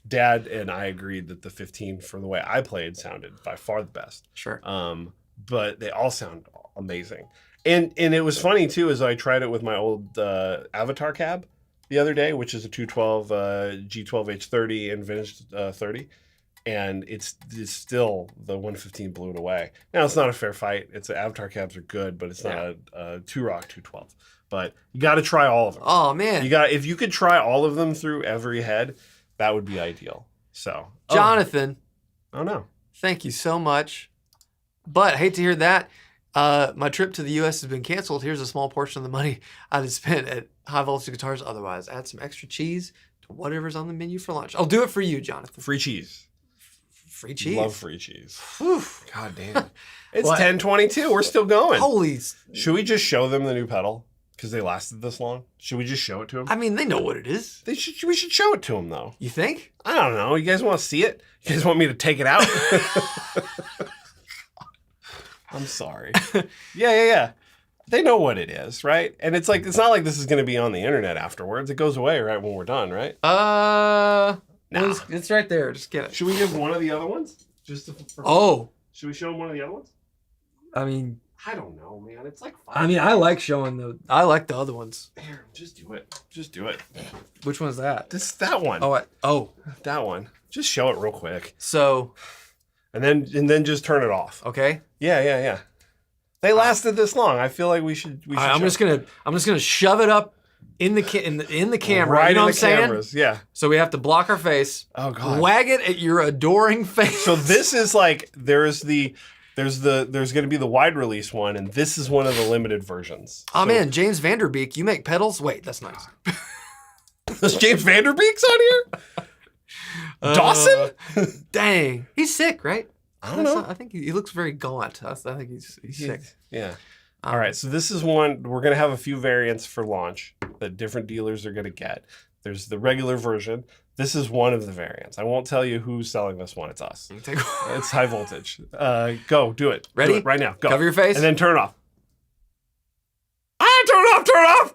Dad and I agreed that the 15 for the way I played sounded by far the best. Sure. But they all sound amazing. And it was funny too, as I tried it with my old Avatar cab the other day, which is a 212 G12H30 and Vintage 30. And it's still, the 115 blew it away. Now, it's not a fair fight. Avatar cabs are good, but it's not a Two-Rock 212. But you got to try all of them. Oh, man. If you could try all of them through every head, that would be ideal. So, Jonathan. Oh, no. Thank you so much. But I hate to hear that. My trip to the U.S. has been canceled. Here's a small portion of the money I had spent at High Voltage Guitars. Otherwise, add some extra cheese to whatever's on the menu for lunch. I'll do it for you, Jonathan. Free cheese. Free cheese. Love free cheese. Whew. God damn. It's 10:22. We're still going. Holy. Should we just show them the new pedal? Because they lasted this long? Should we just show it to them? I mean, they know what it is. We should show it to them, though. You think? I don't know. You guys want to see it? You guys want me to take it out? I'm sorry. Yeah. They know what it is, right? And it's not like this is going to be on the internet afterwards. It goes away right when we're done, right? Nah. It's right there. Just get it. Should we give one of the other ones? Should we show them one of the other ones? I mean, I don't know, man. It's like I like showing I like the other ones. Here, just do it. Just do it. Which one's that? That one. That one. Just show it real quick. So, and then just turn it off. Okay. Yeah. They lasted this long. I feel like we should. I'm just gonna shove it up in the camera. Right, you know in what I'm saying? cameras. Yeah. So we have to block our face. Oh God. Wag it at your adoring face. So this is like there's going to be the wide release one, and this is one of the limited versions. Oh man, James Vanderbeek, you make pedals? Wait, that's nice. Is James Vanderbeek's on here? Dawson? Dang, he's sick, right? I don't know. I think he looks very gaunt. I think he's sick. Yeah. All right, so this is one. We're going to have a few variants for launch that different dealers are going to get. There's the regular version. This is one of the variants. I won't tell you who's selling this one. It's us. It's High Voltage. Go, do it. Ready? Do it right now. Go. Cover your face. And then turn it off. Turn it off.